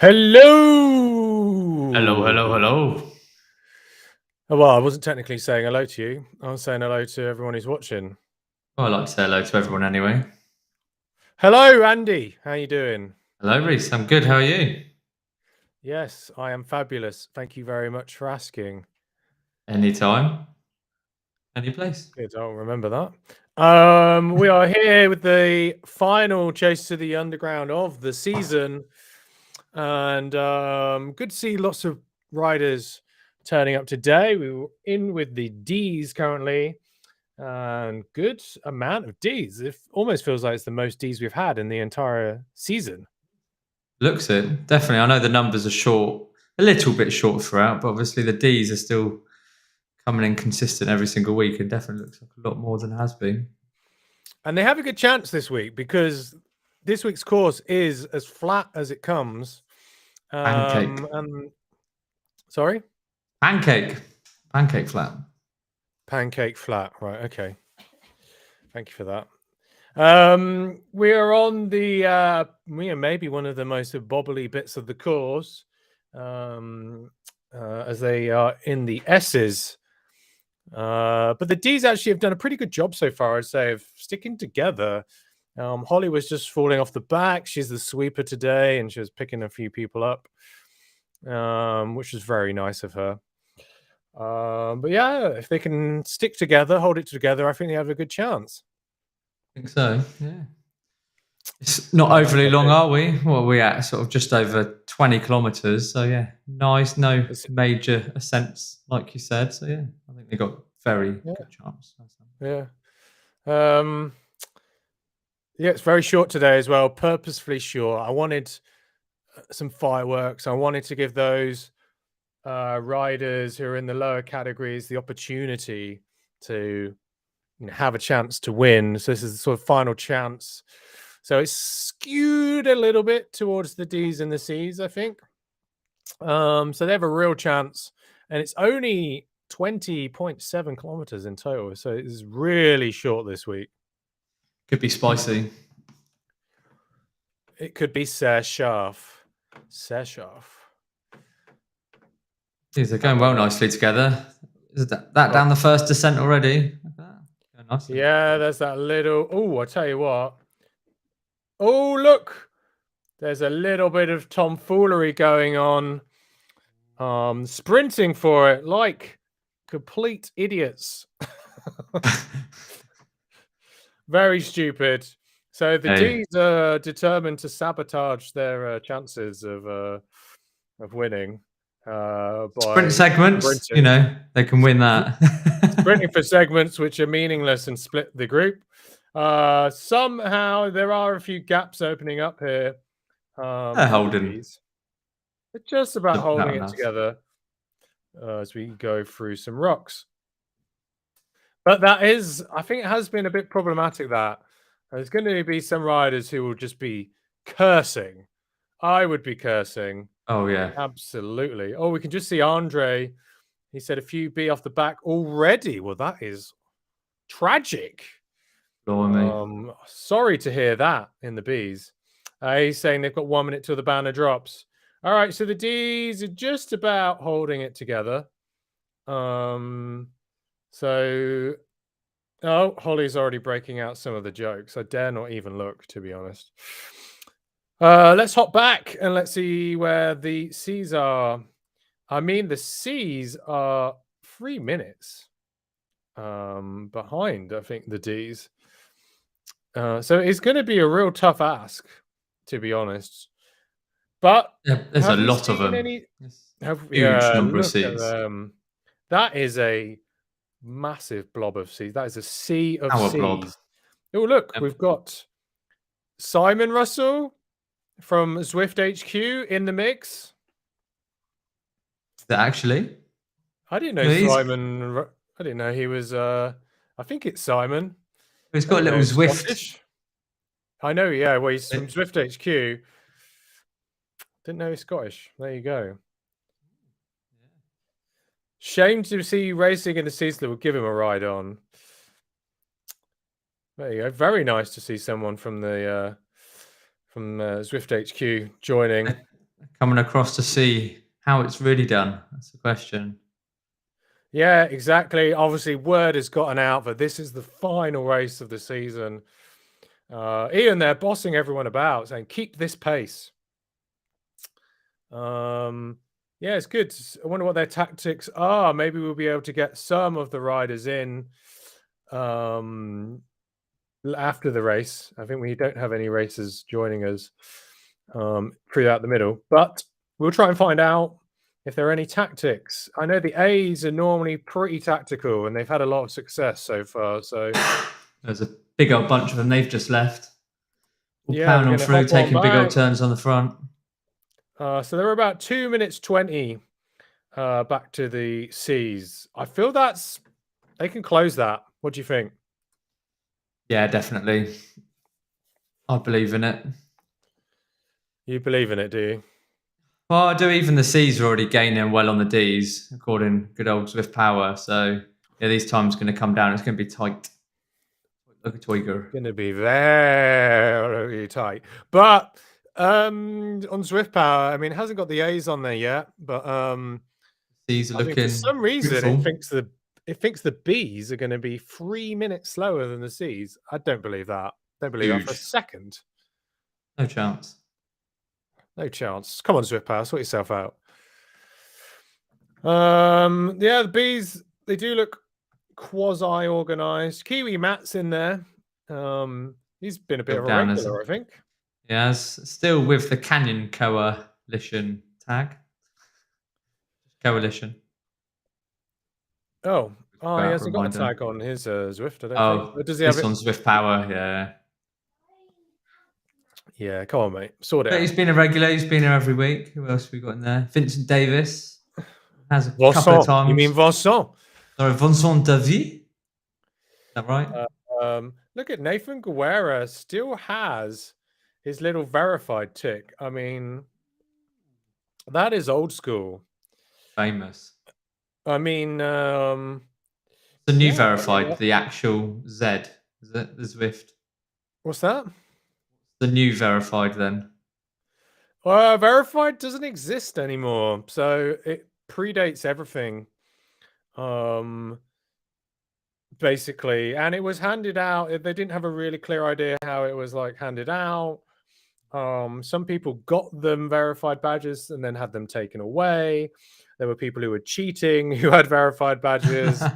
Hello, Hello. hello, hello. Well, I wasn't technically saying hello to you. I was saying hello to everyone who's watching. Well, I like to say hello to everyone anyway. Hello, Andy. How you doing? Hello, Reese. I'm good. How are you? Yes, I am fabulous. Thank you very much for asking. Anytime, any place. Good, I'll remember that. We are here with the final Chase to the Underground of the season, and good to see lots of riders turning up today. We were in with the D's currently. And good amount of Ds. It almost feels like it's the most Ds we've had in the entire season. Looks it. Definitely. I know the numbers are short, a little bit short throughout, but obviously the Ds are still coming in consistent every single week and definitely looks like a lot more than has been. And they have a good chance this week because this week's course is as flat as it comes. Pancake. And sorry? Pancake. Pancake flat. Pancake flat. Right. Okay. Thank you for that. We are on the maybe one of the most bobbly bits of the course, as they are in the S's. But the D's actually have done a pretty good job so far, I'd say, of sticking together. Holly was just falling off the back. She's the sweeper today, and she was picking a few people up, which was very nice of her. But yeah, if they can stick together, hold it together, I think they have a good chance. I think so. Yeah. It's not overly long, are we? What are we at? Sort of just over 20 kilometres. So, yeah, nice. No major ascents, like you said. So, yeah, I think they got very good chance. Yeah. Yeah, it's very short today as well, purposefully short. I wanted some fireworks. I wanted to give those riders who are in the lower categories the opportunity to have a chance to win. So this is the sort of final chance. So it's skewed a little bit towards the D's and the C's, I think. So they have a real chance, and it's only 20.7 kilometers in total. So it's really short this week. Could be spicy. It could be Sershaf. These are going well nicely together. Is that down the first descent already? Yeah, there's that little. Oh, I tell you what. Oh, look. There's a little bit of tomfoolery going on. Sprinting for it like complete idiots. Very stupid. So the D's are determined to sabotage their chances of winning. Sprint segments, sprinting. they can win that. Sprinting for segments which are meaningless and split the group. Somehow there are a few gaps opening up here. They're holding. They're just about holding it together as we go through some rocks. But that is, I think it has been a bit problematic that there's going to be some riders who will just be cursing. I would be cursing. Oh, yeah. Absolutely. Oh, we can just see Andre. He said a few B off the back already. Well, that is tragic. Sorry to hear that in the Bs. He's saying they've got 1 minute till the banner drops. All right, so the Ds are just about holding it together. So, oh, Holly's already breaking out some of the jokes. I dare not even look, to be honest. Let's hop back and let's see where the Cs are. I mean, the Cs are 3 minutes behind, I think, the Ds. So it's going to be a real tough ask, to be honest. But there's a lot of them. Huge number of Cs. That is a massive blob of Cs. That is a sea of Cs. Blob. Oh, look, we've got Simon Russell from Zwift HQ in the mix. Is that actually? I didn't know Simon. I didn't know he was. I think it's Simon. He's got a little Zwift. Scottish. I know, yeah. Well, he's from Zwift HQ. Didn't know he's Scottish. There you go. Shame to see you racing in the season that would give him a ride on. There you go. Very nice to see someone from the Zwift HQ joining. coming across to see how it's really done. That's the question. Yeah, exactly. Obviously, word has gotten out that this is the final race of the season. Ian, they're bossing everyone about, saying, keep this pace. Yeah, it's good. I wonder what their tactics are. Maybe we'll be able to get some of the riders in after the race. I think we don't have any racers joining us throughout the middle, but we'll try and find out if there are any tactics. I know the A's are normally pretty tactical and they've had a lot of success so far. So there's a big old bunch of them. They've just left. All yeah, plowing we're on going to through, hop on taking big old back. turns on the front. So they're about 2 minutes 20 back to the C's. I feel they can close that. What do you think? Yeah, definitely. I believe in it. You believe in it, do you? Well, I do. Even the C's are already gaining well on the D's, according to good old Swift Power. So yeah, these times going to come down. It's going to be tight. Like a Toiger. Going to be very tight. But on Swift Power, I mean, it hasn't got the A's on there yet, but C's are I mean, looking for some reason beautiful. it thinks the B's are going to be 3 minutes slower than the C's. I don't believe that. Don't believe that for a Huge. second. No chance. No chance. Come on, Swift Power, sort yourself out. Yeah, the B's, they do look quasi-organized. Kiwi Matt's in there. He's been a bit of a regular, I think. Yes, still with the Canyon Coalition tag. Coalition. Oh, he hasn't got a tag on his Zwift, I don't think. But does he have this on Swift Power? Yeah. Yeah, come on, mate. Sort it out. He's been a regular. He's been here every week. Who else have we got in there? Vincent Davis has a couple of times. You mean Vincent? Sorry, Vincent Davis. Is that right? Look at Nathan Guerra still has his little verified tick. I mean, that is old school. Famous. I mean, the new verified, the actual Z. Is it the Zwift? What's that? The new verified then. Verified doesn't exist anymore, so it predates everything. Basically, and it was handed out. They didn't have a really clear idea how it was like handed out. Some people got them verified badges and then had them taken away. There were people who were cheating who had verified badges. It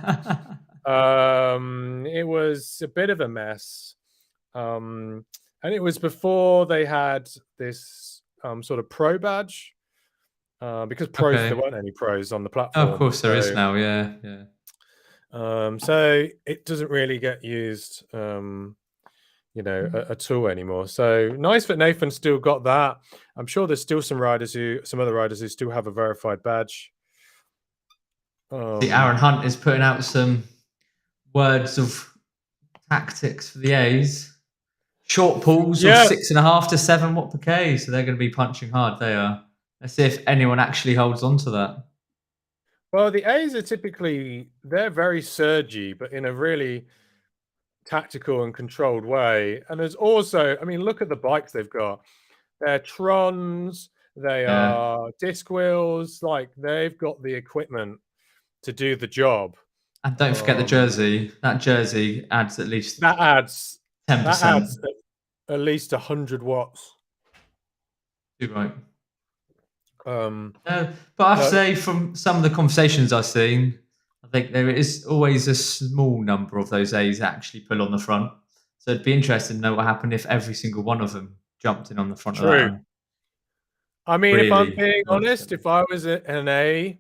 was a bit of a mess. And it was before they had this sort of pro badge. Because pros, there weren't any pros on the platform. Of course there is now, yeah. So it doesn't really get used at all anymore. So nice that Nathan still got that. I'm sure there's still some other riders who still have a verified badge. Aaron Hunt is putting out some words of tactics for the A's. Short pulls of 6.5 to 7 watt per K, so they're going to be punching hard. They are. Let's see if anyone actually holds on to that. Well, the A's are they're very surgy, but in a really tactical and controlled way. And there's also, I mean, look at the bikes they've got. They're Trons, they are disc wheels, like they've got the equipment to do the job. And don't forget the jersey. That jersey adds at least 10%. That adds at least 100 watts. You're right. But I have to say, from some of the conversations I've seen, I think there is always a small number of those A's that actually pull on the front. So it'd be interesting to know what happened if every single one of them jumped in on the front of that. I mean, if I'm being honest, if I was an A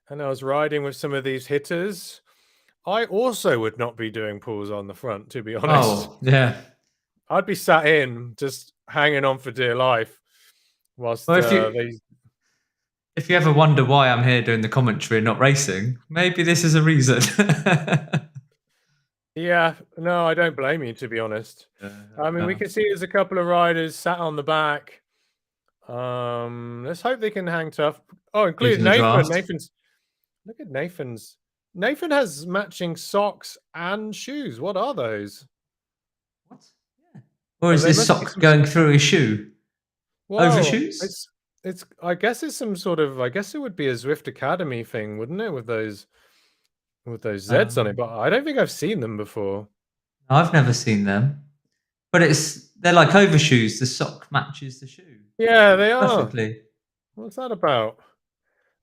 and I was riding with some of these hitters, I also would not be doing pulls on the front, to be honest. Oh, yeah. I'd be sat in, just hanging on for dear life. Whilst if you ever wonder why I'm here doing the commentary and not racing, maybe this is a reason. Yeah, no, I don't blame you, to be honest. I mean, we can see there's a couple of riders sat on the back. Let's hope they can hang tough. Oh, including Nathan. Look at Nathan's. Nathan has matching socks and shoes. What are those? What? Yeah. Or is this sock going through his shoe? Whoa, over shoes? I guess it's some sort of. I guess it would be a Zwift Academy thing, wouldn't it? With those Zs on it, but I don't think I've seen them before. I've never seen them, but they're like overshoes. The sock matches the shoe Yeah, they are. perfectly. What's that about?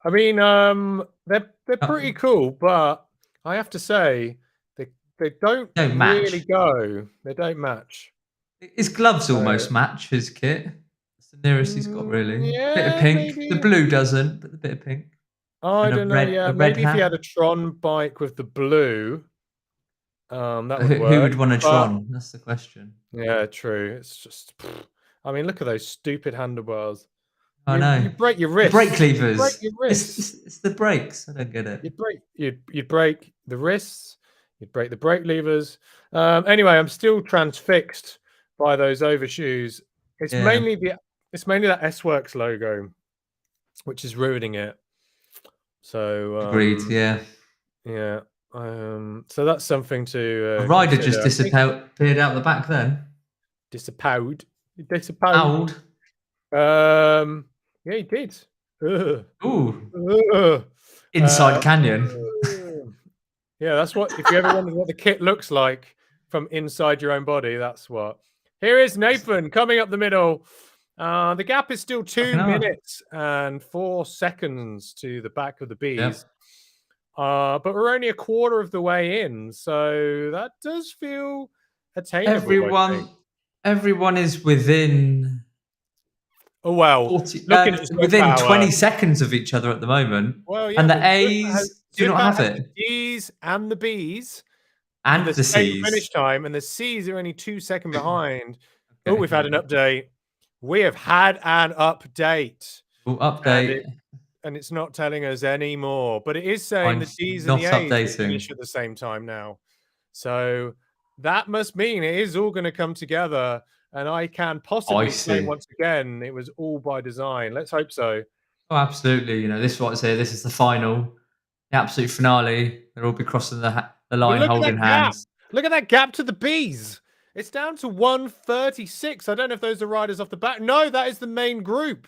I mean, they're pretty Uh, cool, but I have to say they don't Don't really match. go. They don't match. His gloves almost match his kit. That's the nearest he's got, really. Bit of Yeah, pink. The maybe. blue doesn't, but the bit of pink. I And don't know. Yeah, a red maybe if he had hat. a Tron bike with the blue, that would Who work. would want a But Tron? That's the question. yeah, true. It's just. I mean, look at those stupid handlebars. I You know. break your The wrists. brake You break levers. your wrists. It's the brakes. I don't get it. You'd break the wrists. You'd break the brake levers. Anyway, I'm still transfixed by those overshoes. It's Yeah. mainly that S-Works logo, which is ruining it. So Agreed. Yeah. yeah. So that's something to. A rider consider. just disappeared out the back then. Disappowered. Old. Yeah, he did. Ugh. Ooh. Ugh. Inside Canyon. Yeah, that's what. If you ever wondered what the kit looks like from inside your own body, that's what. Here is Nathan coming up the middle. The gap is still 2 minutes and 4 seconds to the back of the bees. Yep. But we're only a quarter of the way in, so that does feel attainable. Everyone is within. Oh well, 40, looking at within 20 seconds of each other at the moment. Well, yeah, and the A's do not have it. The D's and the B's and the same C's finish time, and the C's are only 2 seconds behind. Okay. Oh, we've had an update. We have had an update. Update. And it's not telling us any more, but it is saying the D's and the A's finish at the same time now. So that must mean it is all going to come together, and I can possibly say once again it was all by design. Let's hope so. Oh, absolutely. This is what I say. This is the final, the absolute finale. They'll all be crossing the line, holding hands. Look at that gap to the B's. It's down to 1:36. I don't know if those are riders off the back. No, that is the main group.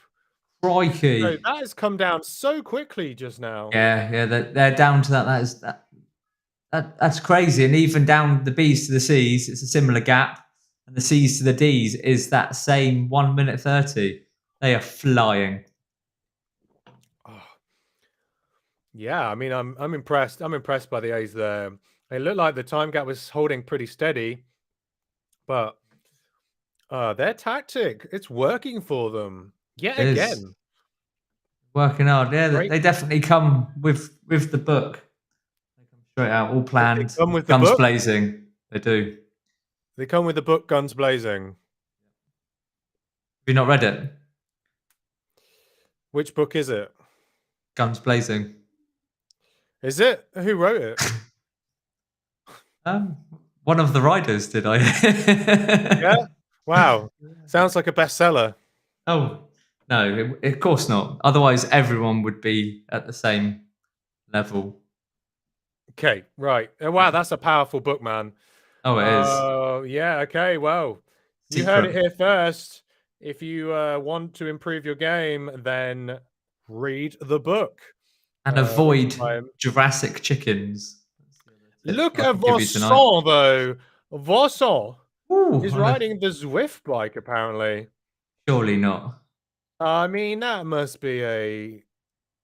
Crikey. So that has come down so quickly just now. Yeah, they're down to that. That's crazy. And even down the B's to the C's, it's a similar gap. And the C's to the D's is that same 1 minute 30. They are flying. Oh. Yeah, I mean, I'm impressed. I'm impressed by the A's there. It looked like the time gap was holding pretty steady, but their tactic, it's working for them. Yet again. Working hard. Yeah, they definitely come with the book. They come straight out, all planned. They come with guns the book? blazing. They do. They come with the book, guns blazing. Have you not read it? Which book is it? Guns Blazing. Is it? Who wrote it? One of the writers, did I? Yeah? Wow. Sounds like a bestseller. Oh, no, of course not. Otherwise, everyone would be at the same level. Okay, right. Wow, that's a powerful book, man. Oh, it is. Oh, yeah, okay, well, you heard it here first. If you want to improve your game, then read the book. And avoid Jurassic chickens. Look at Vincent, though. Vincent is riding the Zwift bike, apparently. Surely not. I mean, that must be a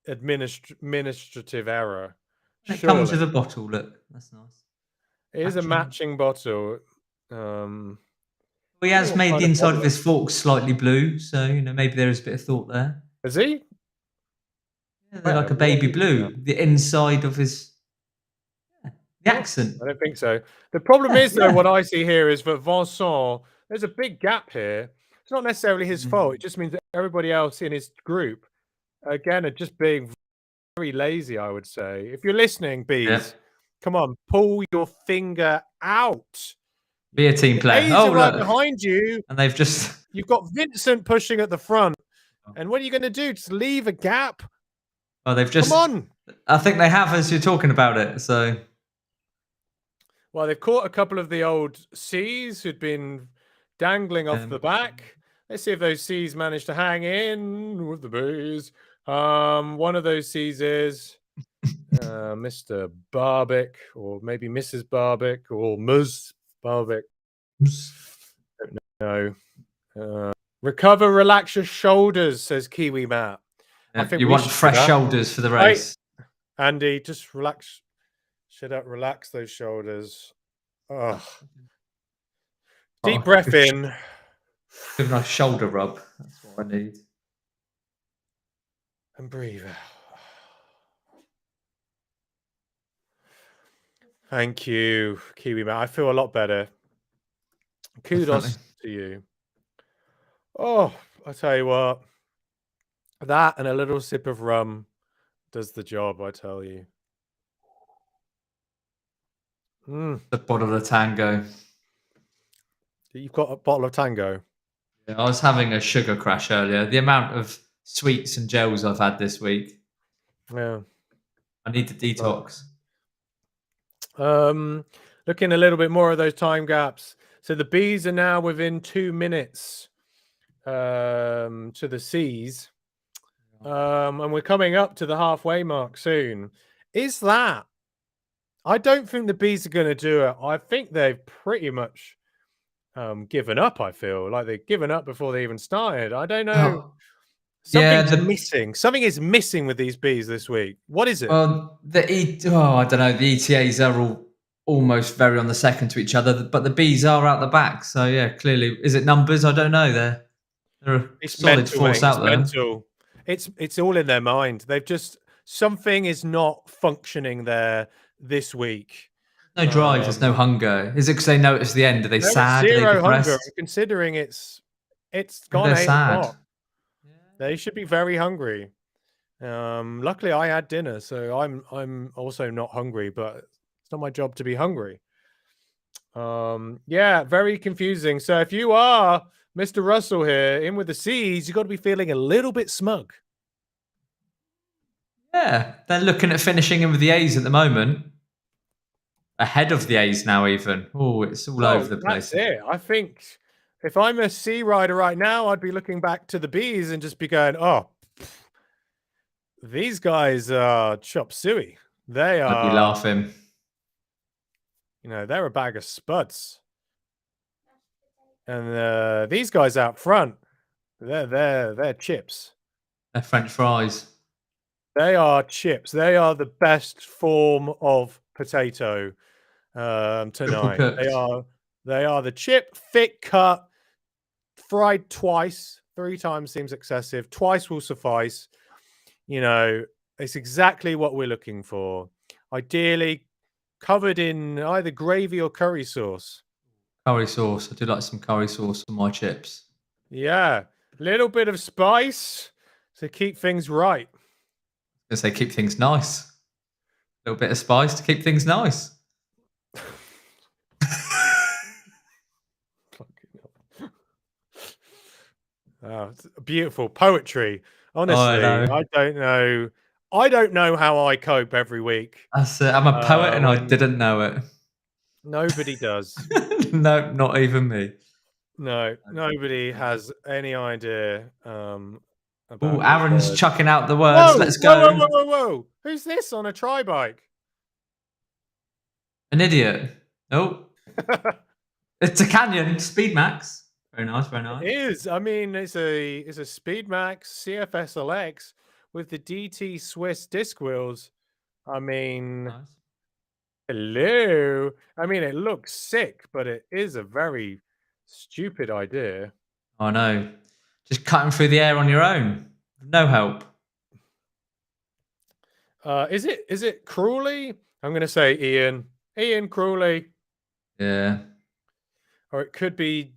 administrative error. It comes with a bottle, look. That's nice. It is a matching bottle. He has made the inside of his fork slightly blue, so maybe there is a bit of thought there. Is he? Yeah, they're like a baby blue. The inside of his the accent. I don't think so. The problem is, though, what I see here is that Vincent, there's a big gap here. It's not necessarily his fault. It just means that everybody else in his group, again, are just being very lazy, I would say. If you're listening, Bees, come on, pull your finger out. Be a team player. Oh, right behind you. And they've just... You've got Vincent pushing at the front. And what are you going to do? Just leave a gap? Oh, they've just... Come on. I think they have as you're talking about it, so... Well, they've caught a couple of the old C's who'd been dangling off the back. Let's see if those C's manage to hang in with the B's. One of those C's is Mr. Barbic, or maybe Mrs. Barbic, or Ms. Barbic. Don't know. Recover, relax your shoulders, says Kiwi Matt. Yeah, I think you we want should do fresh that. shoulders for the race. Andy, just relax. Shut up, relax those shoulders. Oh. Deep breath in. Give a nice shoulder rub. That's what I need. And breathe out. Thank you, Kiwi Matt. I feel a lot better. Kudos Definitely. to you. Oh, I tell you what. That and a little sip of rum does the job, I tell you. The bottle of Tango. You've got a bottle of Tango? Yeah, I was having a sugar crash earlier. The amount of sweets and gels I've had this week. Yeah. I need to detox. Looking a little bit more of those time gaps. So the B's are now within 2 minutes to the C's. And we're coming up to the halfway mark soon. Is that? I don't think the B's are going to do it. I think they've pretty much given up. I feel like they've given up before they even started. I don't know. Oh, Something's missing. Something is missing with these B's this week. What is it? Well, I don't know. The ETAs are all almost very on the second to each other, but the B's are out the back. So yeah, clearly, is it numbers? I don't know. They're a solid force out there. Mental. It's all in their mind. They've just something is not functioning there this week. No drive. There's no hunger. Is it because they notice the end? Are they sad? Zero hunger. Considering it's gone 8 o'clock. They should be very hungry. Luckily, I had dinner, so I'm also not hungry. But it's not my job to be hungry. Yeah, very confusing. So if you are Mr. Russell here in with the C's, you've got to be feeling a little bit smug. Yeah, they're looking at finishing in with the A's at the moment. Ahead of the A's now, even. Oh, it's all over the place. That's it. I think if I'm a C rider right now, I'd be looking back to the B's and just be going, oh, these guys are chop suey. They are. I'd be laughing. You know, they're a bag of spuds. And these guys out front, they're chips. They're French fries. They are chips. They are the best form of potato tonight. They are the chip, thick cut, fried twice. 3 times seems excessive. Twice will suffice. You know, it's exactly what we're looking for. Ideally, covered in either gravy or curry sauce. Curry sauce. I do like some curry sauce on my chips. Yeah, a little bit of spice to keep things right. I say keep things nice. A little bit of spice to keep things nice. Oh, it's beautiful poetry. Honestly, I don't know how I cope every week. That's it. I'm a poet and I didn't know it. Nobody does. No, not even me. No, nobody has any idea. Oh, Aaron's chucking out the words. Whoa, let's go. Whoa. Who's this on a tri-bike? An idiot. Oh. It's a Canyon Speed Max. Very nice, very nice. It is. I mean, it's a Speed Max CFS LX with the DT Swiss disc wheels. I mean, nice. Hello. I mean, it looks sick, but it is a very stupid idea. I know. Just cutting through the air on your own. No help. Is it Crawley? I'm going to say Ian Crawley. Yeah. Or it could be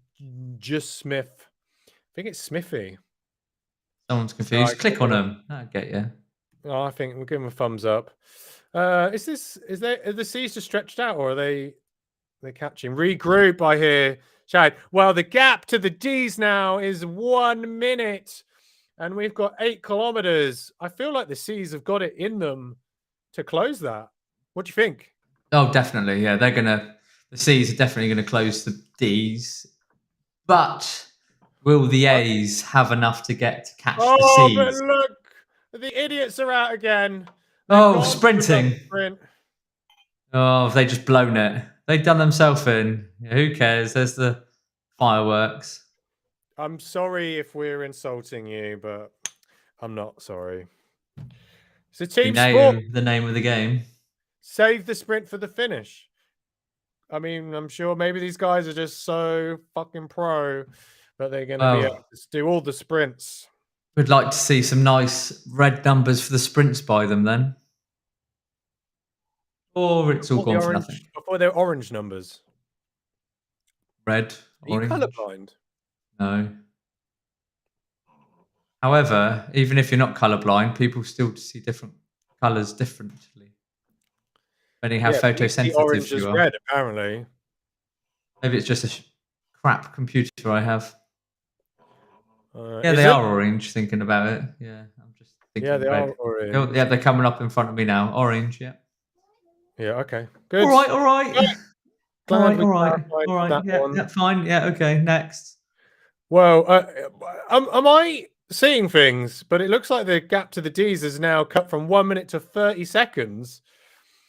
just Smith. I think it's Smithy. Someone's confused. Click on them. That'll get you. Oh, I think we'll give them a thumbs up. Are the C's just stretched out, or are they're catching? Regroup, I hear. Chad. Well, the gap to the D's now is 1 minute, and we've got 8 kilometers. I feel like the C's have got it in them to close that. What do you think? Oh, definitely. Yeah, the C's are definitely gonna close the D's. But Will the A's have enough to get to catch the Oh, but C's? look, the idiots are out again. They've Oh, gone for another sprinting. sprint. Oh, have they just blown it? They've done themselves in. Yeah, who cares? There's the fireworks. I'm sorry if we're insulting you, but I'm not sorry. It's a team sport. The name of the game. Save the sprint for the finish. I mean, I'm sure maybe these guys are just so fucking pro that they're going to be able to do all the sprints. We'd like to see some nice red numbers for the sprints by them then. Or it's all gone for nothing. Before they're orange numbers. Red, orange. Are you colourblind? No. However, even if you're not colourblind, people still see different colours differently. Depending how photosensitive orange you is are. red, apparently. Maybe it's just a crap computer I have. Yeah, Is they it? are orange, thinking about it. Yeah, I'm just thinking Yeah, they red. are orange. Yeah, they're coming up in front of me now. Orange, yeah. Yeah, okay. Good. All right. All right. Yeah, fine. Yeah, okay, next. Well, am I seeing things? But it looks like the gap to the D's is now cut from 1 minute to 30 seconds.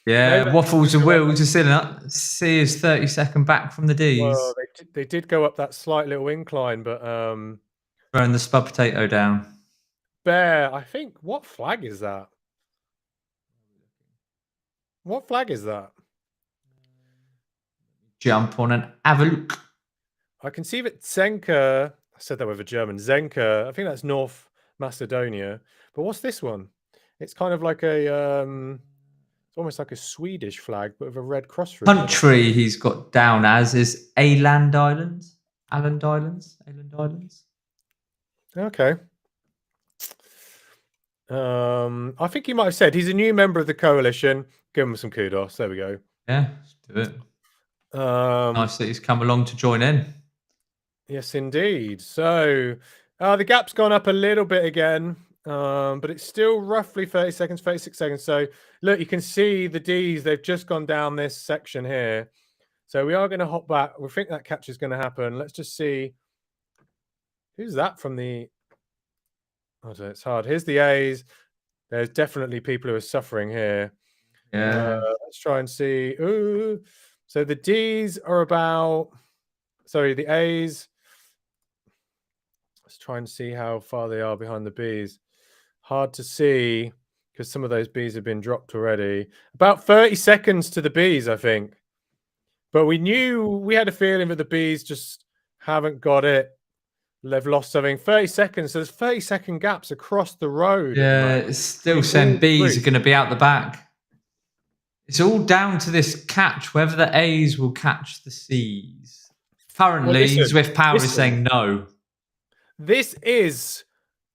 Yeah, Waffles and Wheels are still up. C is 30-second back from the D's. Well, they did go up that slight little incline, but throwing the spud potato down. Bear, I think. What flag is that? What flag is that? Jump on and have a look. I can see that Zenka. I said that with a German. Zenka. I think that's North Macedonia. But what's this one? It's kind of like a. It's almost like a Swedish flag, but with a red cross through. Country he's got down as is Åland Islands. Åland Islands. Okay. I think he might have said he's a new member of the coalition. Give him some kudos. There we go. Yeah, let's do it. Nice that he's come along to join in. Yes, indeed. So the gap's gone up a little bit again, but it's still roughly 30 seconds, 36 seconds. So look, you can see the D's, they've just gone down this section here. So we are going to hop back. We think that catch is going to happen. Let's just see. Who's that from the... Oh, it's hard. Here's the A's. There's definitely people who are suffering here. Yeah. Let's try and see. Ooh. So the D's are about... Sorry, the A's... Let's try and see how far they are behind the B's. Hard to see because some of those B's have been dropped already. About 30 seconds to the B's, I think. But we had a feeling that the B's just haven't got it. They've lost something. 30 seconds. So there's 30-second gaps across the road. Yeah, it's still saying B's are going to be out the back. It's all down to this catch, whether the A's will catch the C's. Currently, Zwift Power is saying no. This is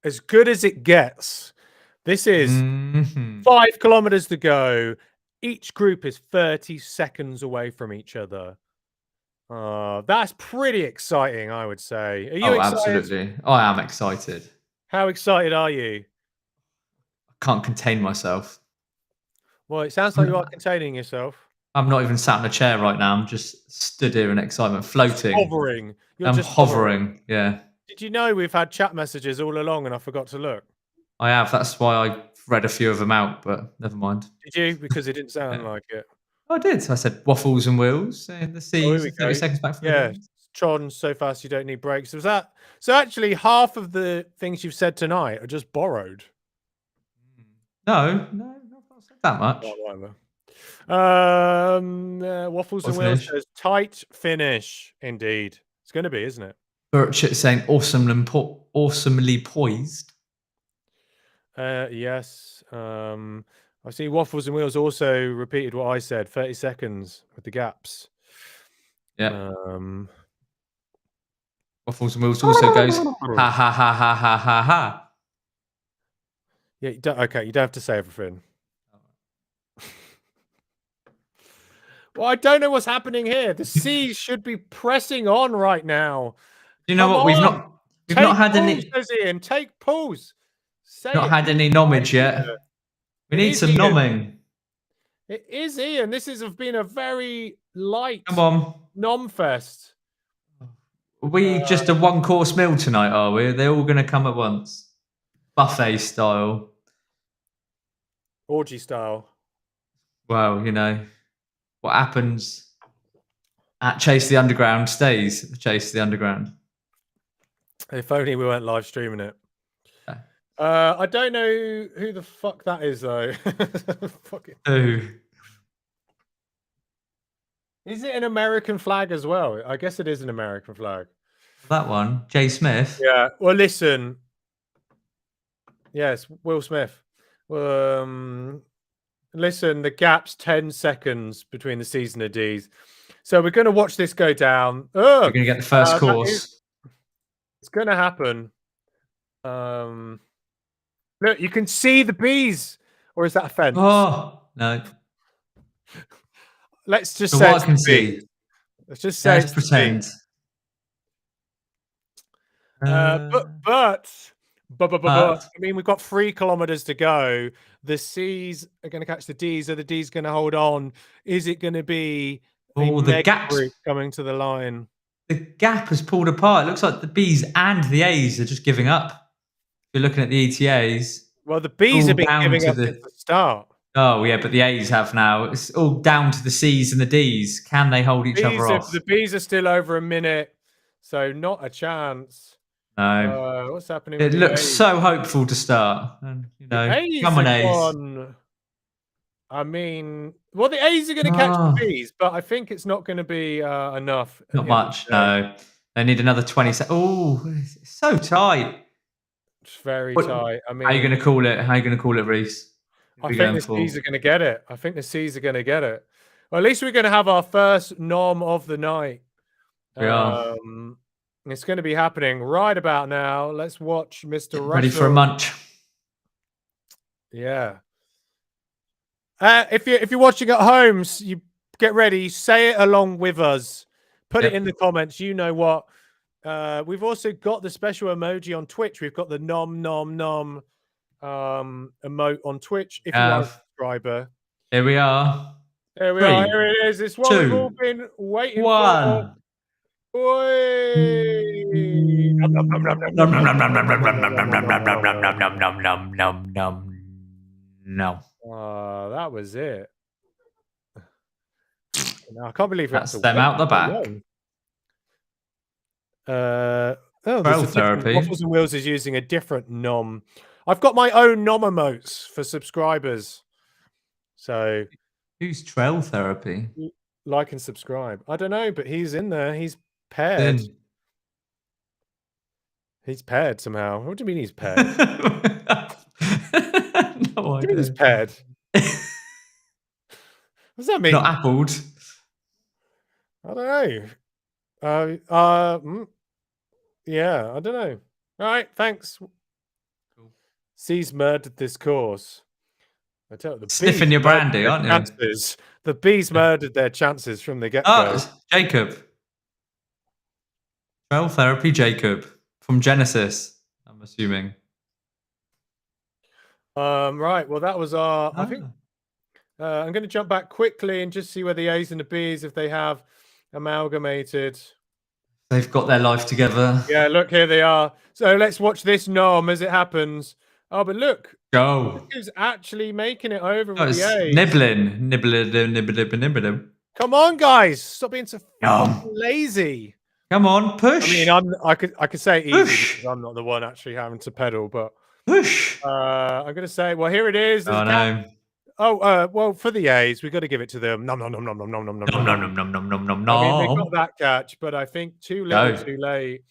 as good as it gets. This is 5 kilometers to go. Each group is 30 seconds away from each other. That's pretty exciting, I would say. Are you excited? Absolutely. I am excited. How excited are you? I can't contain myself. Well, it sounds like you are containing yourself. I'm not even sat in a chair right now. I'm just stood here in excitement, floating. Hovering. I'm just hovering. Yeah. Did you know we've had chat messages all along and I forgot to look? I have. That's why I read a few of them out, but never mind. Did you? Because it didn't sound like it. I did. I said Waffles and Wheels. And the C's 30 seconds back from the D's. Tron so fast you don't need brakes. Was that? So actually half of the things you've said tonight are just borrowed. No, I've not said that much. Waffles and Wheels says tight finish. Indeed. It's going to be, isn't it? Burchett saying awesomely poised. Yes. I see Waffles and Wheels also repeated what I said, 30 seconds with the gaps. Yeah. Waffles and Wheels also goes, ha, ha, ha, ha, ha, ha, ha. Yeah, you don't have to say everything. Well, I don't know what's happening here. The C's should be pressing on right now. You know what? We've not had any. Says Ian, take pause. Not had any nomage yet. We need some nomming. It is Ian. This has been a very light nom fest. we just a one-course meal tonight, are we? Are they all going to come at once? Buffet style. Orgy style. Well, what happens at Chase the Underground stays at Chase the Underground. If only we weren't live streaming it. Yeah. I don't know who the fuck that is, though. Who? Is it an American flag as well? I guess it is an American flag. That one, Jay Smith. Yeah. Well, listen. Yes, Will Smith. Listen, the gap's 10 seconds between the C's and the D's. So we're going to watch this go down. We're going to get the first course. It's going to happen. Look, you can see the bees. Or is that a fence? Oh, no. Let's just say I can see. Let's just say Let's pretend. But I mean, we've got 3 kilometers to go. The C's are going to catch the D's. Are the D's going to hold on? Is it going to be the gap coming to the line? The gap has pulled apart. It looks like the B's and the A's are just giving up. If you're looking at the ETAs. Well, the B's have been giving up since the start. Oh, yeah, but the A's have now. It's all down to the C's and the D's. Can they hold each other off? The B's are still over a minute, so not a chance. No. What's happening? It looks so hopeful to start. And, come on, A's. I mean, well, the A's are going to catch the B's, but I think it's not going to be enough. Not much, no. They need another 20 seconds. Oh, it's so tight. It's very tight. I mean, how are you going to call it? How are you going to call it, Reese? I think the C's are going to get it. Well, at least we're going to have our first nom of the night. We are. It's going to be happening right about now. Let's watch Mr. Russell. Ready for a munch. Yeah. If you're watching at home, you get ready. Say it along with us. Put it in the comments. You know what? We've also got the special emoji on Twitch. We've got the nom emote on Twitch. If you are a subscriber. Here we are. Here we are. Here it is. It's what we've all been waiting for. No. That was it. No, I can't believe that's them out the back. Trail therapy. Waffles and Wheels is using a different nom. I've got my own nom emotes for subscribers. So who's Trail Therapy? Like and subscribe. I don't know, but he's in there. He's paired. He's paired somehow. What do you mean he's paired? What do you mean he's paired? What does that mean? Not appled. I don't know. Yeah, I don't know. All right, thanks. Cool. C's murdered this course. I tell you, the sniffing your brandy, aren't you? Chances. The B's murdered their chances from the get-go. Oh, Jacob. Trail Therapy Jacob from Genesis, I'm assuming. Right. Well, that was our. I think I'm going to jump back quickly and just see where the A's and the B's, if they have amalgamated. They've got their life together. Yeah, look, here they are. So let's watch this nom as it happens. Oh, but look. Go. Who's actually making it over with the A's? Nibbling. Come on, guys. Stop being so lazy. Come on, push. I mean, I could say it easy because I'm not the one actually having to pedal, but push. I'm going to say, well, here it is. Oh, no. Well, for the A's, we've got to give it to them. Nom. I mean, they got that catch, but I think too little, too late.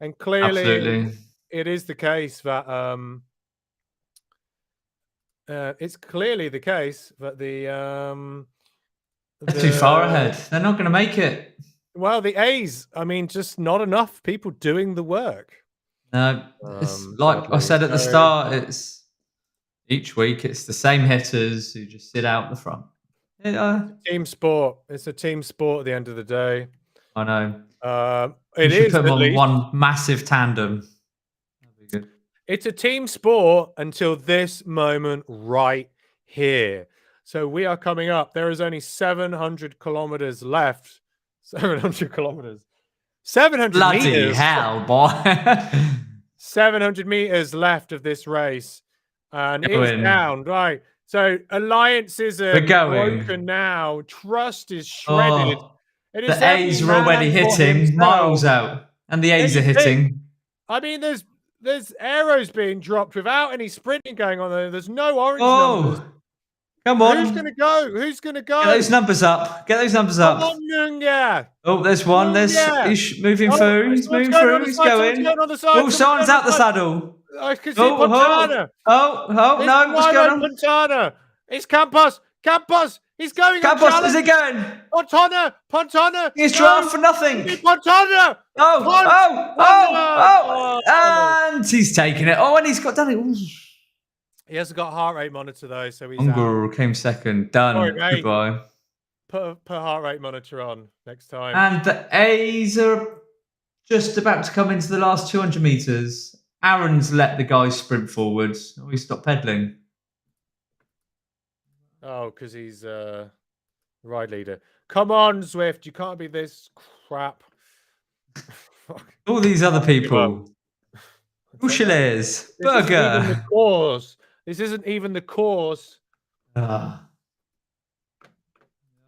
And clearly, it is the case that it's clearly the case that they're too far ahead. They're not going to make it. Well, the A's, I mean, just not enough people doing the work. No, it's like I said at the start, it's each week it's the same hitters who just sit out the front. It's a team sport. It's a team sport at the end of the day. I know. It is put them on one massive tandem. That'd be good. It's a team sport until this moment right here. So we are coming up. There is only 700 kilometers left. 700 kilometers. 700 Bloody meters. hell, boy. 700 meters left of this race, and it's Going. down. Right. So alliances are We're going. broken now. Trust is shredded. Oh, It is the every A's are man already for hitting himself. miles out. And the A's are hitting. I mean, there's arrows being dropped without any sprinting going on there. There's no orange numbers. Come on. Who's going to go? Who's going to go? Get those numbers up. Get those numbers up. Come on, Nunga. Oh, there's one. He's moving through. He's moving through. He's going. Oh, someone's out the saddle. I can see Pontana. No. What's going on? Pontana. It's Campos. He's going. Campos, is it going? Pontana. He's draft for nothing. Pontana. And he's taking it. Oh, and he's got done it. Ooh. He hasn't got a heart rate monitor though, so he's out. Came second. Done. Sorry, mate. Goodbye. Put heart rate monitor on next time. And the A's are just about to come into the last 200 meters. Aaron's let the guy sprint forward. Oh, he stopped pedaling. Oh, because he's ride leader. Come on, Zwift. You can't be this crap. All these other people. Bushelaires. Burger. This isn't even the course. Oh,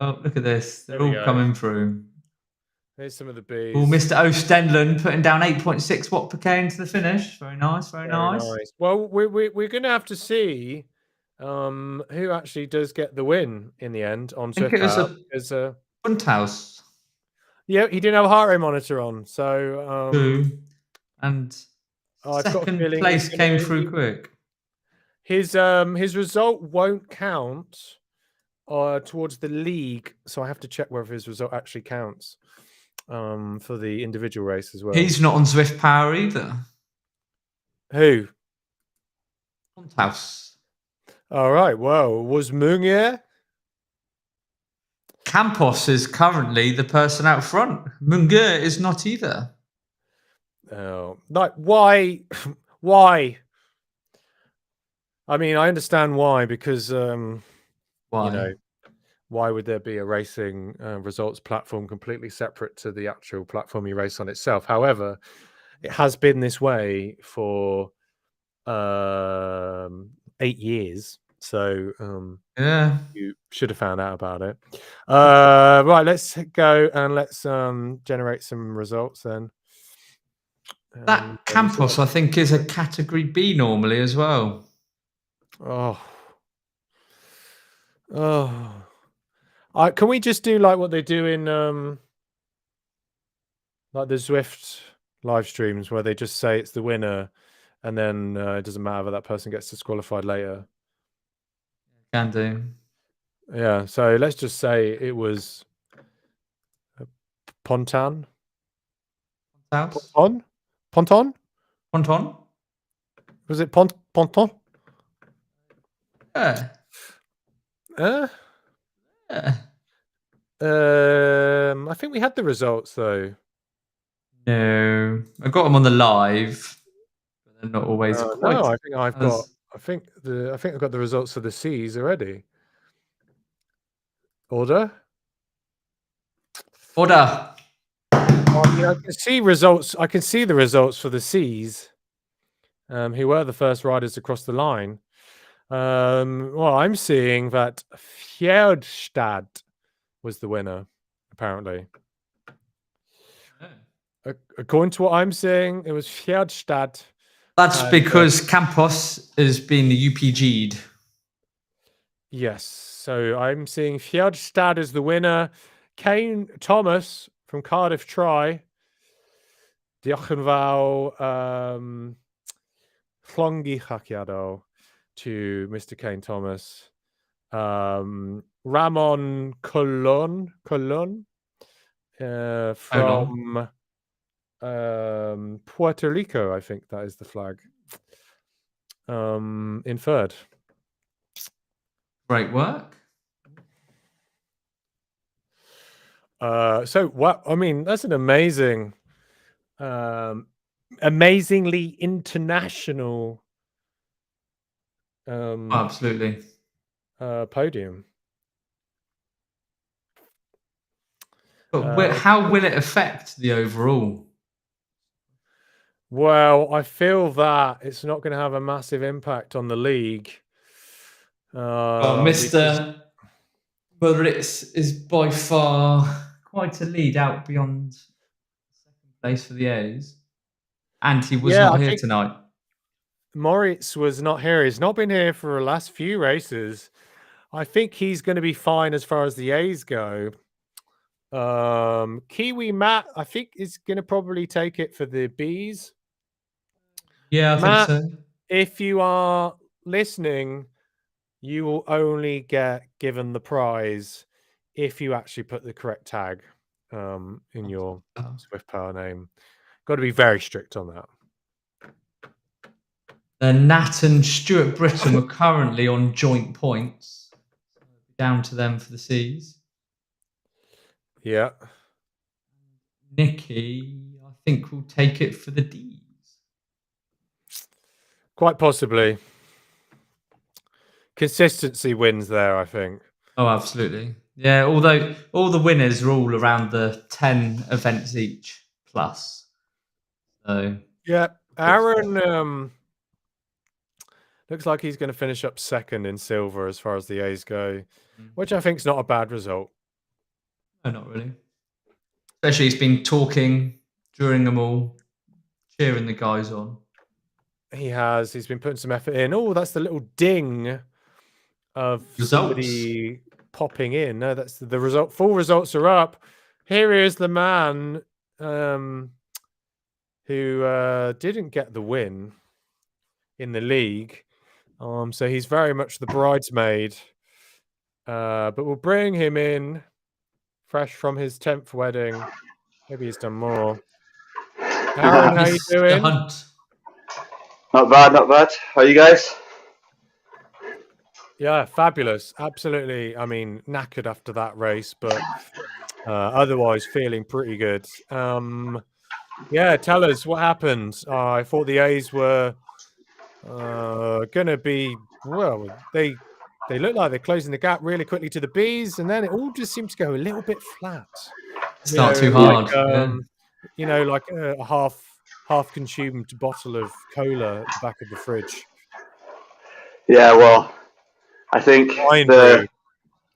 look at this. They're all coming through. Here's some of the bees. Oh, Mr. O'Stenland putting down 8.6 watt per K into the finish. Very nice. Very nice. Well, we're going to have to see who actually does get the win in the end on Swift. It's a Bunthouse. Yeah, he didn't have a heart rate monitor on, so and second got place came through quick. His result won't count towards the league, so I have to check whether his result actually counts for the individual race as well. He's not on Zwift Power either. Who? House. All right. Well, was Mungier? Campos is currently the person out front. Mungier is not either. Oh, like why? Why? I mean, I understand why, because why? You know, why would there be a racing results platform completely separate to the actual platform you race on itself? However, it has been this way for 8 years. So yeah, you should have found out about it. Right, let's go and let's generate some results then. That Campos, I think, is a category B normally as well. Oh. Can we just do like what they do in like the Zwift live streams where they just say it's the winner and then it doesn't matter that person gets disqualified later? Can do. Yeah, so let's just say it was Ponton. Was it Ponton? Yeah. I think we had the results though. No, I got them on the live, but they're not always quite. No, I think I've got. I think I've got the results for the C's already. Order. I can see results. I can see the results for the C's, who were the first riders across the line. Well, I'm seeing that Fjordstad was the winner, apparently. According to what I'm seeing, it was Fjordstad. That's because Campos has been UPG'd. Yes. So I'm seeing Fjordstad as the winner. Kane Thomas from Cardiff Try. Diochenval Flongi Hakiado to Mr. Kane Thomas. Ramon Colon from Puerto Rico, I think that is the flag. In third. Great work. So what? I mean, that's an amazing, amazingly international. Absolutely. Podium. But how will it affect the overall? Well, I feel that it's not going to have a massive impact on the league. Mr. Bullets is by far quite a lead out beyond second place for the A's. And he was not here tonight. Moritz was not here. He's not been here for the last few races. I think he's going to be fine as far as the A's go. Kiwi Matt, I think, is going to probably take it for the Bs. Yeah, I Matt, think so. If you are listening, you will only get given the prize if you actually put the correct tag in your Swift Power name. Got to be very strict on that. Nat and Stuart Britton were currently on joint points. Down to them for the C's. Yeah. Nicky, I think, will take it for the D's. Quite possibly. Consistency wins there, I think. Oh, absolutely. Yeah, although all the winners are all around the 10 events each plus. So yeah, Aaron looks like he's going to finish up second in silver as far as the A's go, which I think is not a bad result. No, not really. Especially he's been talking during them all, cheering the guys on. He has. He's been putting some effort in. Oh, that's the little ding of somebody popping in. No, that's the result. Full results are up. Here is the man who didn't get the win in the league. So he's very much the bridesmaid. But we'll bring him in fresh from his 10th wedding. Maybe he's done more. Aaron, how you doing? Hunt. Not bad, not bad. How are you guys? Yeah, fabulous. Absolutely. I mean, knackered after that race, but otherwise feeling pretty good. Yeah, tell us what happened. I thought the A's were going to be, well, they look like they're closing the gap really quickly to the Bs, and then it all just seems to go a little bit flat. It's not too hard. You know, like a half-consumed bottle of cola at the back of the fridge. Yeah, well, I think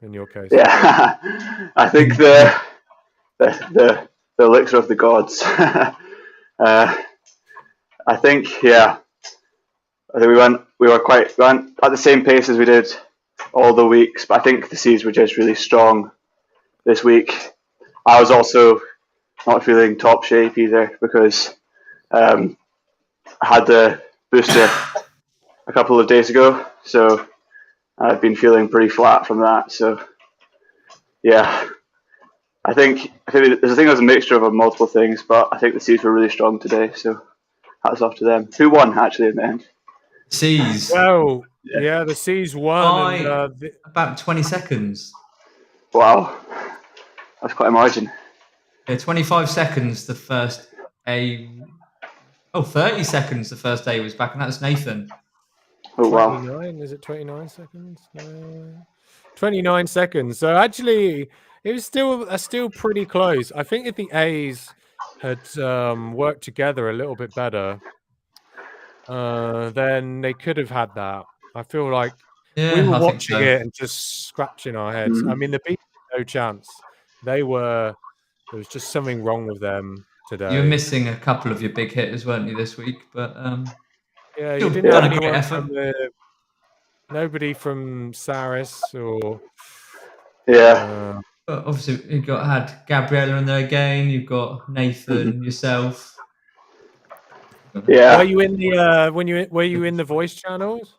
in your case. Yeah, I think the elixir of the gods. I think we went at the same pace as we did all the weeks, but I think the C's were just really strong this week. I was also not feeling top shape either because I had the booster a couple of days ago, so I've been feeling pretty flat from that. So yeah, I think there's a mixture of multiple things, but I think the C's were really strong today. So hats off to them. Who won actually in the end? C's. Oh yeah, the C's won by about 20 seconds. Wow, that's quite a margin. Yeah, 25 seconds the first A. Oh, 30 seconds the first A was back, and that was Nathan. Oh, wow. 29? Is it 29 seconds? 29 seconds. So actually, it was still pretty close. I think if the A's had worked together a little bit better, then they could have had that. I feel like we were watching it and just scratching our heads. I mean, the Bees had no chance. There was just something wrong with them today. You were missing a couple of your big hitters, weren't you, this week? But yeah, you didn't have anyone from nobody from Saris or yeah. But obviously, you had Gabriella in there again. You've got Nathan, yourself. Yeah. Were you in the were you in the voice channels?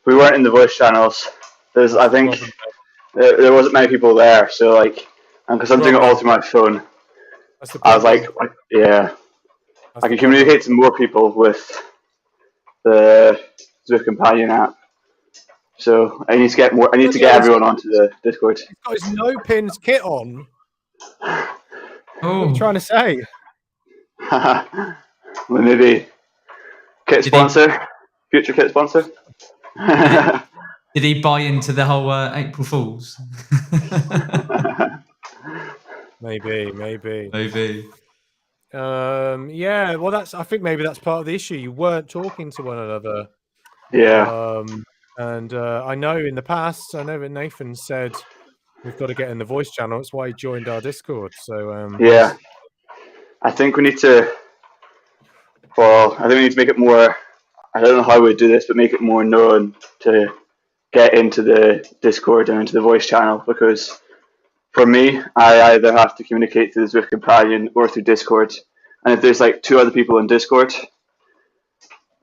We weren't in the voice channels. I think there wasn't many people there, so like, and because I'm doing it all through my phone, I was like, yeah, I can communicate to more people with the Zwift Companion app. So I need to get everyone onto the Discord. He's got his no pins kit on. Oh. What are you trying to say? Well, maybe future kit sponsor. Did he buy into the whole April Fools? Maybe. Yeah, well, I think maybe that's part of the issue. You weren't talking to one another. Yeah. And I know in the past, I know that Nathan said we've got to get in the voice channel. That's why he joined our Discord. So Yeah. I think we need to. Well, I think we need to make it more. I don't know how we do this, but make it more known to get into the Discord and into the voice channel, because for me, I either have to communicate through the Zwift companion or through Discord. And if there's like 2 other people in Discord,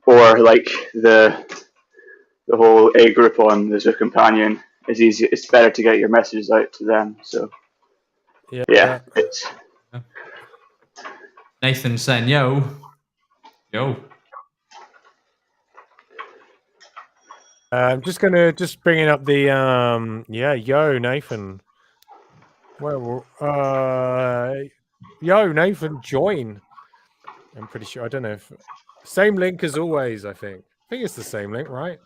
or like the whole A group on the Zwift companion, is easy. It's better to get your messages out to them. So yeah. It's Nathan saying yo. I'm just bringing up the yo Nathan. Well, yo Nathan, join. I'm pretty sure. I don't know if same link as always. I think it's the same link, right?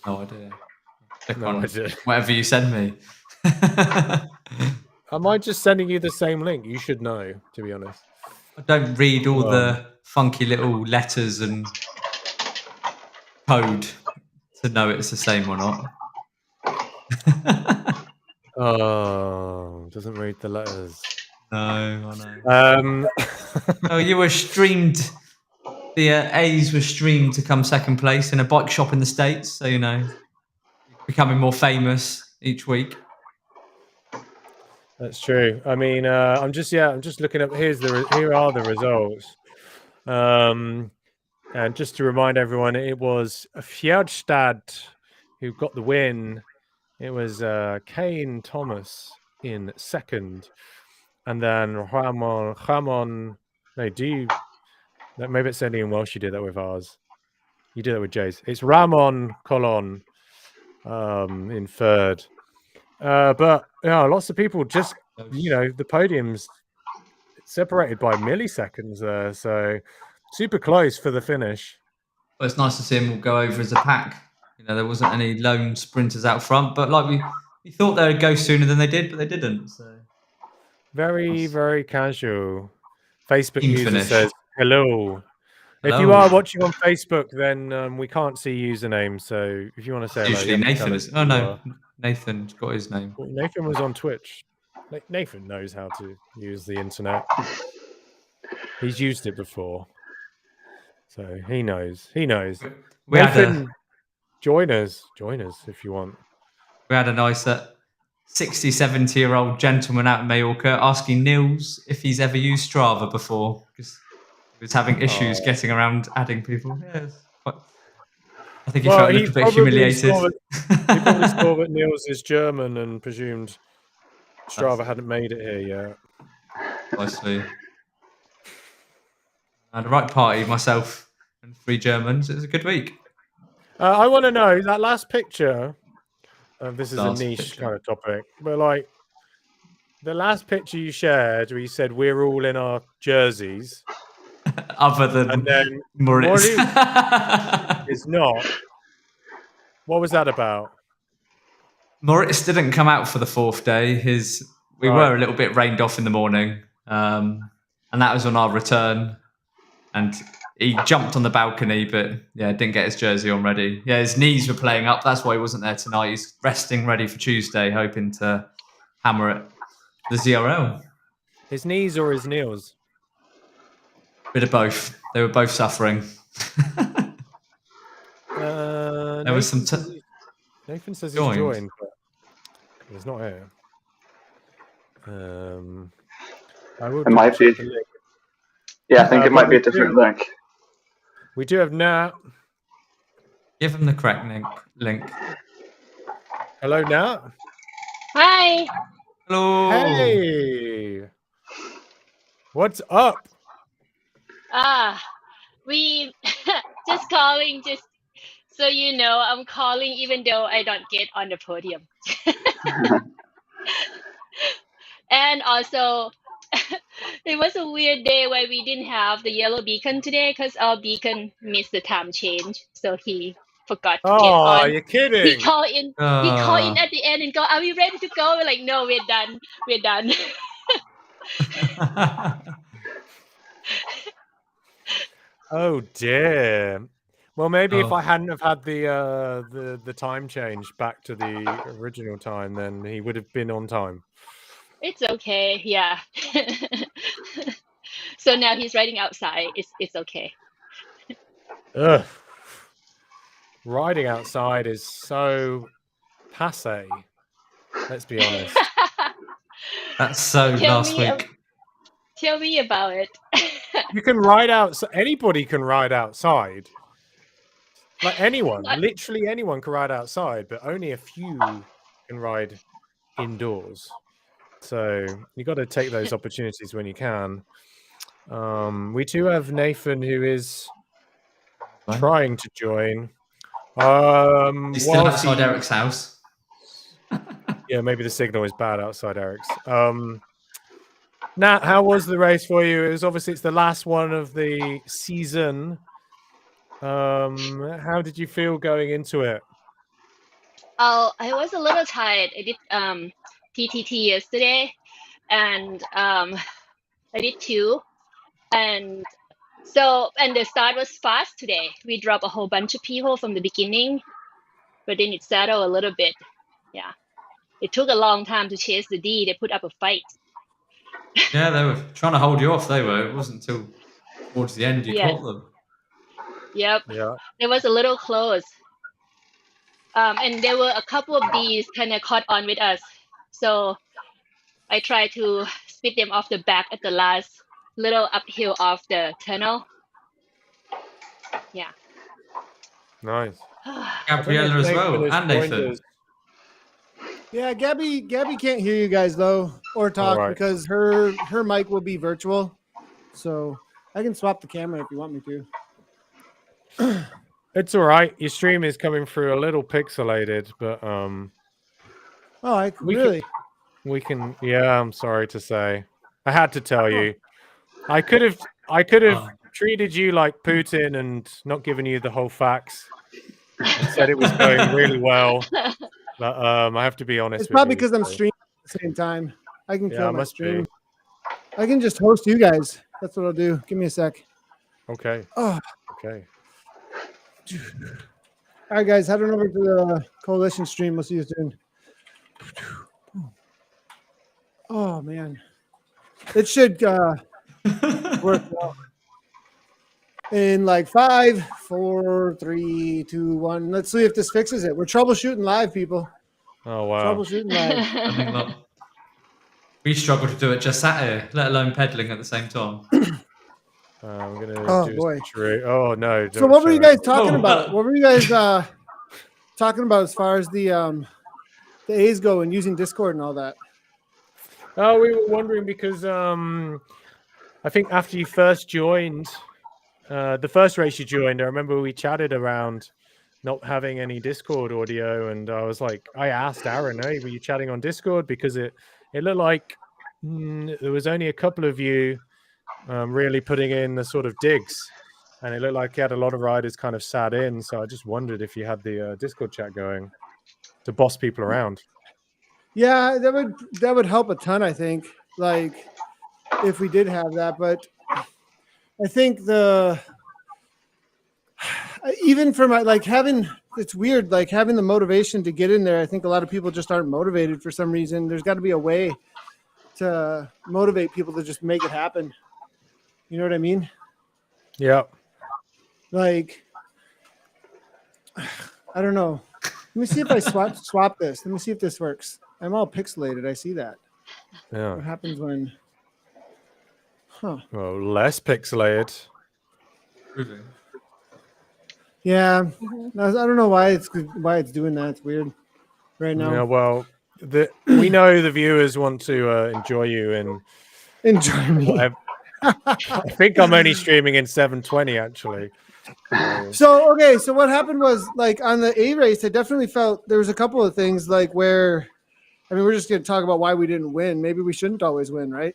No idea. Click No on idea. whatever you send me. Am I just sending you the same link? You should know, to be honest. I don't read all the funky little letters and code to know it's the same or not. Oh, doesn't read the letters. No, I know. Oh, you were streamed. The A's were streamed to come second place in a bike shop in the States. So, you know, becoming more famous each week. That's true. I mean, I'm just looking up. Here are the results. And just to remind everyone, it was Fjordstad who got the win. It was Kane Thomas in second, and then Ramon. No, maybe it's only in Welsh. You did that with ours. You did that with Jay's. It's Ramon Colon in third. But yeah, lots of people just, the podium's separated by milliseconds there, so super close for the finish. Well, it's nice to see them all go over as a pack. You know, there wasn't any lone sprinters out front, but like we thought they would go sooner than they did, but they didn't. So very, very casual. Facebook Team user finish. says hello. If you are watching on Facebook, then we can't see username. So if you want to say hello, usually Nathan is. Oh no, Nathan's got his name. Well, Nathan was on Twitch. Nathan knows how to use the internet. He's used it before, so he knows. Nathan, join us if you want. We had a nice 60, 70-year-old gentleman out in Mallorca asking Niels if he's ever used Strava before, because he was having issues getting around adding people. Yeah, I think he felt a little bit humiliated. He probably saw that Niels is German and presumed Strava hadn't made it here yet. Nicely. I had a right party, myself and 3 Germans. It was a good week. I want to know that last picture. This is a niche kind of topic, but like the last picture you shared where you said we're all in our jerseys. Other than and then Moritz is not. What was that about? Moritz didn't come out for the 4th day. We were a little bit rained off in the morning, and that was on our return. And he jumped on the balcony, but didn't get his jersey on ready. Yeah, his knees were playing up. That's why he wasn't there tonight. He's resting, ready for Tuesday, hoping to hammer it. The ZRL. His knees or his kneels? Bit of both. They were both suffering. There was some. Nathan says he's joined, but he's not here. It might be. Yeah, I think it might be a different link. We do have Nat. Give him the correct link. Hello, Nat. Hi. Hello. Hey. What's up? We just calling just so you know, I'm calling even though I don't get on the podium. And also, it was a weird day where we didn't have the yellow beacon today because our beacon missed the time change. So he forgot to get on. Oh, you're kidding. He called in at the end and go, "Are we ready to go?" We're like, "No, we're done. We're done." Oh dear. Well, maybe if Oh. I hadn't have had the time change back to the original time, then he would have been on time. It's okay. Yeah. So now he's riding outside. It's okay. Ugh. Riding outside is so passe. Let's be honest. That's so last week. Tell me about it. You can ride outside. Anybody can ride outside. Like anyone, What? literally anyone can ride outside, but only a few can ride indoors. So you got to take those opportunities when you can. We do have Nathan who is trying to join. He's still outside Eric's house. Yeah, maybe the signal is bad outside Eric's. Nat, how was the race for you? It was obviously it's the last one of the season. How did you feel going into it? Oh, I was a little tired. I did TTT yesterday, and I did 2, and the start was fast today. We dropped a whole bunch of people from the beginning, but then it settled a little bit. Yeah, it took a long time to chase the D. They put up a fight. Yeah, they were trying to hold you off. They were. It wasn't until towards the end you Yes. caught them. Yep. Yeah. It was a little close. And there were a couple of these kind of caught on with us. So I tried to spit them off the back at the last little uphill of the tunnel. Yeah. Nice. Gabriella as well, and Nathan. Yeah, Gabby can't hear you guys though, or talk because her mic will be virtual. So I can swap the camera if you want me to. It's all right. Your stream is coming through a little pixelated, but we can. Yeah, I'm sorry to say. I had to tell you. I could have treated you like Putin and not given you the whole facts. And said it was going really well. But I have to be honest. It's probably because I'm streaming at the same time. I can kill my stream. I can just host you guys. That's what I'll do. Give me a sec. Okay. Oh. Okay. All right, guys. Head on over to the coalition stream. We'll see you soon. Oh man, it should work well. In like 5, 4, 3, 2, 1. Let's see if this fixes it. We're troubleshooting live, people. Oh wow. Troubleshooting live. I think, look, we struggle to do it just sat here, let alone pedaling at the same time. I'm gonna do boy. Oh no. So what were you guys talking about? What were you guys talking about as far as the A's go and using Discord and all that? Oh, we were wondering because I think after you first joined, the first race you joined, I remember we chatted around not having any Discord audio, and I asked Aaron, "Hey, were you chatting on Discord?" Because it looked like there was only a couple of you really putting in the sort of digs, and it looked like you had a lot of riders kind of sat in. So I just wondered if you had the Discord chat going to boss people around. Yeah, that would help a ton, I think, like if we did have that. But I think even for it's weird, like having the motivation to get in there. I think a lot of people just aren't motivated for some reason. There's got to be a way to motivate people to just make it happen. You know what I mean? Yeah. Like, I don't know. Let me see if I swap this. Let me see if this works. I'm all pixelated. I see that. Yeah. What happens when? Huh. Well, less pixelated. Really? Yeah. I don't know why it's doing that. It's weird right now. Yeah. Well, we know the viewers want to enjoy you and enjoy me. I think I'm only streaming in 720 actually. So what happened was, like, on the A race, I definitely felt there was a couple of things, like, where, I mean, we're just going to talk about why we didn't win. Maybe we shouldn't always win, right?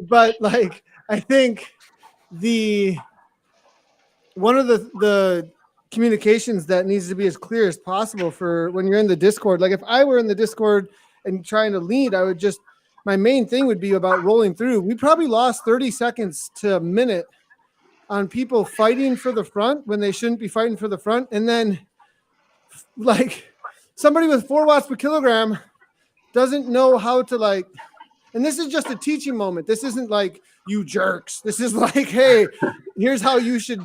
but like, I think one of the communications that needs to be as clear as possible for when you're in the Discord. Like, if I were in the Discord and trying to lead, I would just my main thing would be about rolling through. We probably lost 30 seconds to a minute on people fighting for the front when they shouldn't be fighting for the front. And then like somebody with 4 watts per kilogram doesn't know how to like, and this is just a teaching moment. This isn't like, you jerks. This is like, hey, here's how you should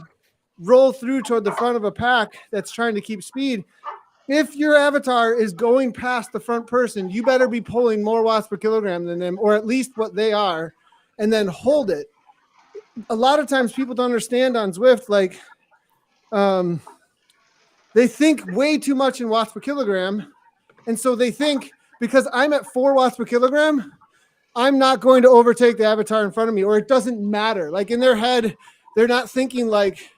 roll through toward the front of a pack that's trying to keep speed. If your avatar is going past the front person, you better be pulling more watts per kilogram than them, or at least what they are, and then hold it. A lot of times people don't understand on Zwift, like they think way too much in watts per kilogram. And so they think because I'm at 4 watts per kilogram, I'm not going to overtake the avatar in front of me, or it doesn't matter. Like in their head, they're not thinking like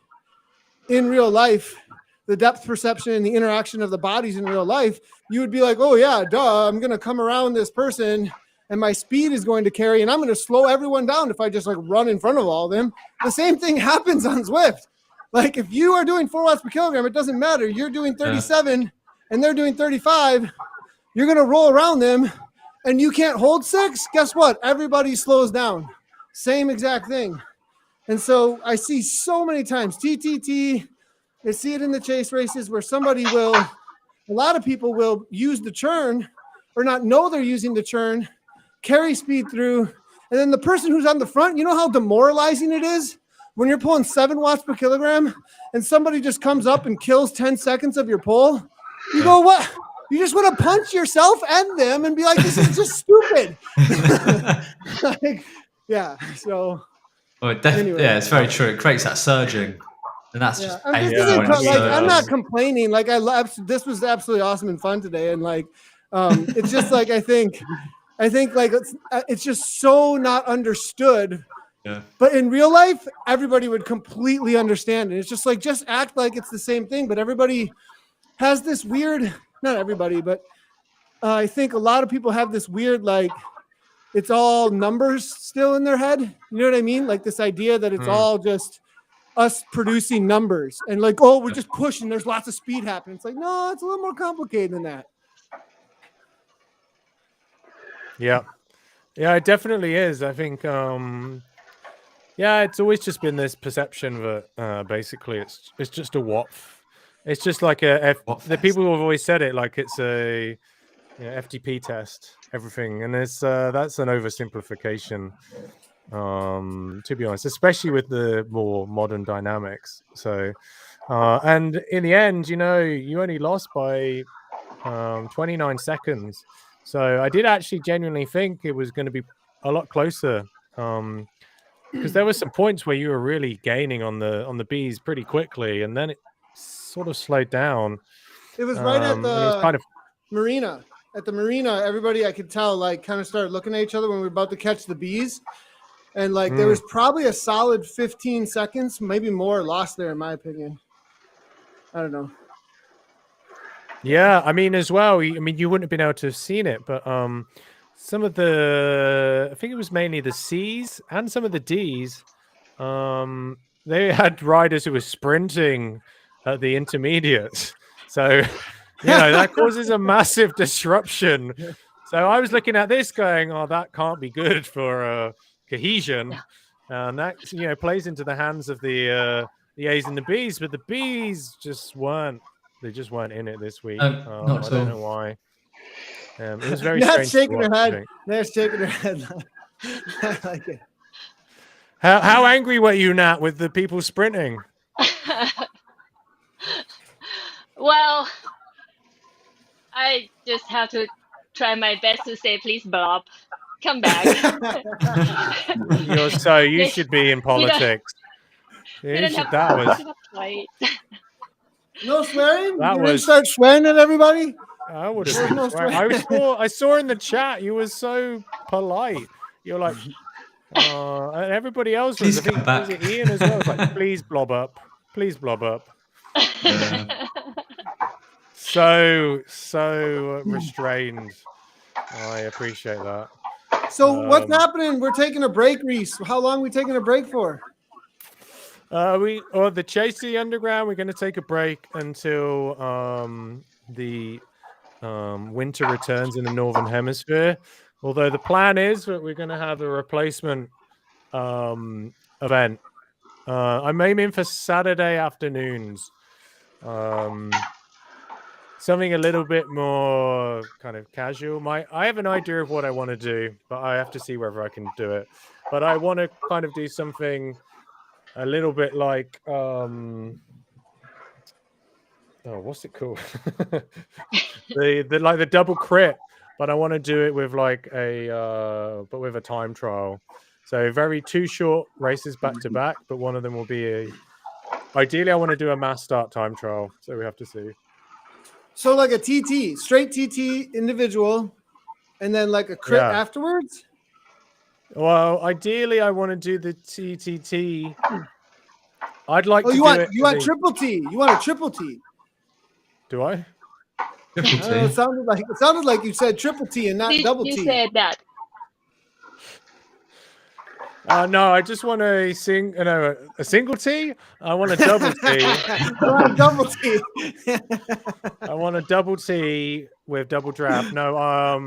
in real life, the depth perception and the interaction of the bodies in real life, you would be like, oh yeah, duh, I'm going to come around this person and my speed is going to carry and I'm going to slow everyone down if I just like run in front of all of them. The same thing happens on Zwift. Like if you are doing 4 watts per kilogram, it doesn't matter. You're doing 37 and they're doing 35. You're going to roll around them and you can't hold 6. Guess what? Everybody slows down. Same exact thing. And so I see so many times TTT, I see it in the chase races where somebody will, a lot of people will use the churn or not know they're using the churn, carry speed through. And then the person who's on the front, you know how demoralizing it is when you're pulling 7 watts per kilogram and somebody just comes up and kills 10 seconds of your pull? You go, what? You just want to punch yourself and them and be like, this is just stupid. Like, yeah. So. Well, anyway. Yeah, it's very true. It creates that surging. And that's just I'm not complaining. Like this was absolutely awesome and fun today. And like, it's just like, I think like it's just so not understood. Yeah. But in real life, everybody would completely understand. And it's just like, just act like it's the same thing. But everybody has this weird, not everybody, but I think a lot of people have this weird, like, it's all numbers still in their head. You know what I mean? Like this idea that it's all just us producing numbers and like, oh, we're just pushing. There's lots of speed happening. It's like, no, it's a little more complicated than that. Yeah. Yeah, it definitely is. I think, yeah, it's always just been this perception that basically it's just a WOF. It's just like the people who have always said it, like it's a FTP test, everything. And it's that's an oversimplification. To be honest, especially with the more modern dynamics. So, and in the end, you only lost by 29 seconds. So I did actually genuinely think it was going to be a lot closer, because there were some points where you were really gaining on the bees pretty quickly, and then it sort of slowed down. It was right at the kind of marina. At the marina, everybody I could tell like kind of started looking at each other when we were about to catch the bees. And like there was probably a solid 15 seconds, maybe more, lost there in my opinion. I don't know. Yeah, I mean, as well, I mean, you wouldn't have been able to have seen it, but some of I think it was mainly the C's and some of the D's, they had riders who were sprinting at the intermediates. So, that causes a massive disruption. So I was looking at this going, oh, that can't be good for cohesion. And that, plays into the hands of the A's and the B's, but the B's just weren't. They just weren't in it this week. I don't know why. It was very strange. Shaking her head. They're shaking her head. I like it. How angry were you, Nat, with the people sprinting? Well, I just have to try my best to say, please, Bob, come back. You should be in politics. No swearing? You didn't start swearing at everybody? I would have been swearing. I saw in the chat you were so polite. You're like, and everybody else was. I think was it Ian as well? Was like, please blob up. Please blob up. So restrained. I appreciate that. So what's happening? We're taking a break, Reese. How long are we taking a break for? The Chase the Underground, we're going to take a break until the winter returns in the Northern Hemisphere. Although the plan is that we're going to have a replacement event. I'm aiming for Saturday afternoons. Something a little bit more kind of casual. I have an idea of what I want to do, but I have to see whether I can do it. But I want to kind of do something a little bit like what's it called? the like the double crit, but I want to do it with like but with a time trial. So two short races back to back, but one of them will be ideally I want to do a mass start time trial. So we have to see. So like a TT, straight TT individual, and then like a crit afterwards? Well, ideally I want to do the TTT. I'd like to you want triple T. You want a triple T. Do I? Triple T. It sounded like you said triple T and not double T. You said that. No, I just want a single T. I want a double T. I want a double T. I want a double T with double draft. No, I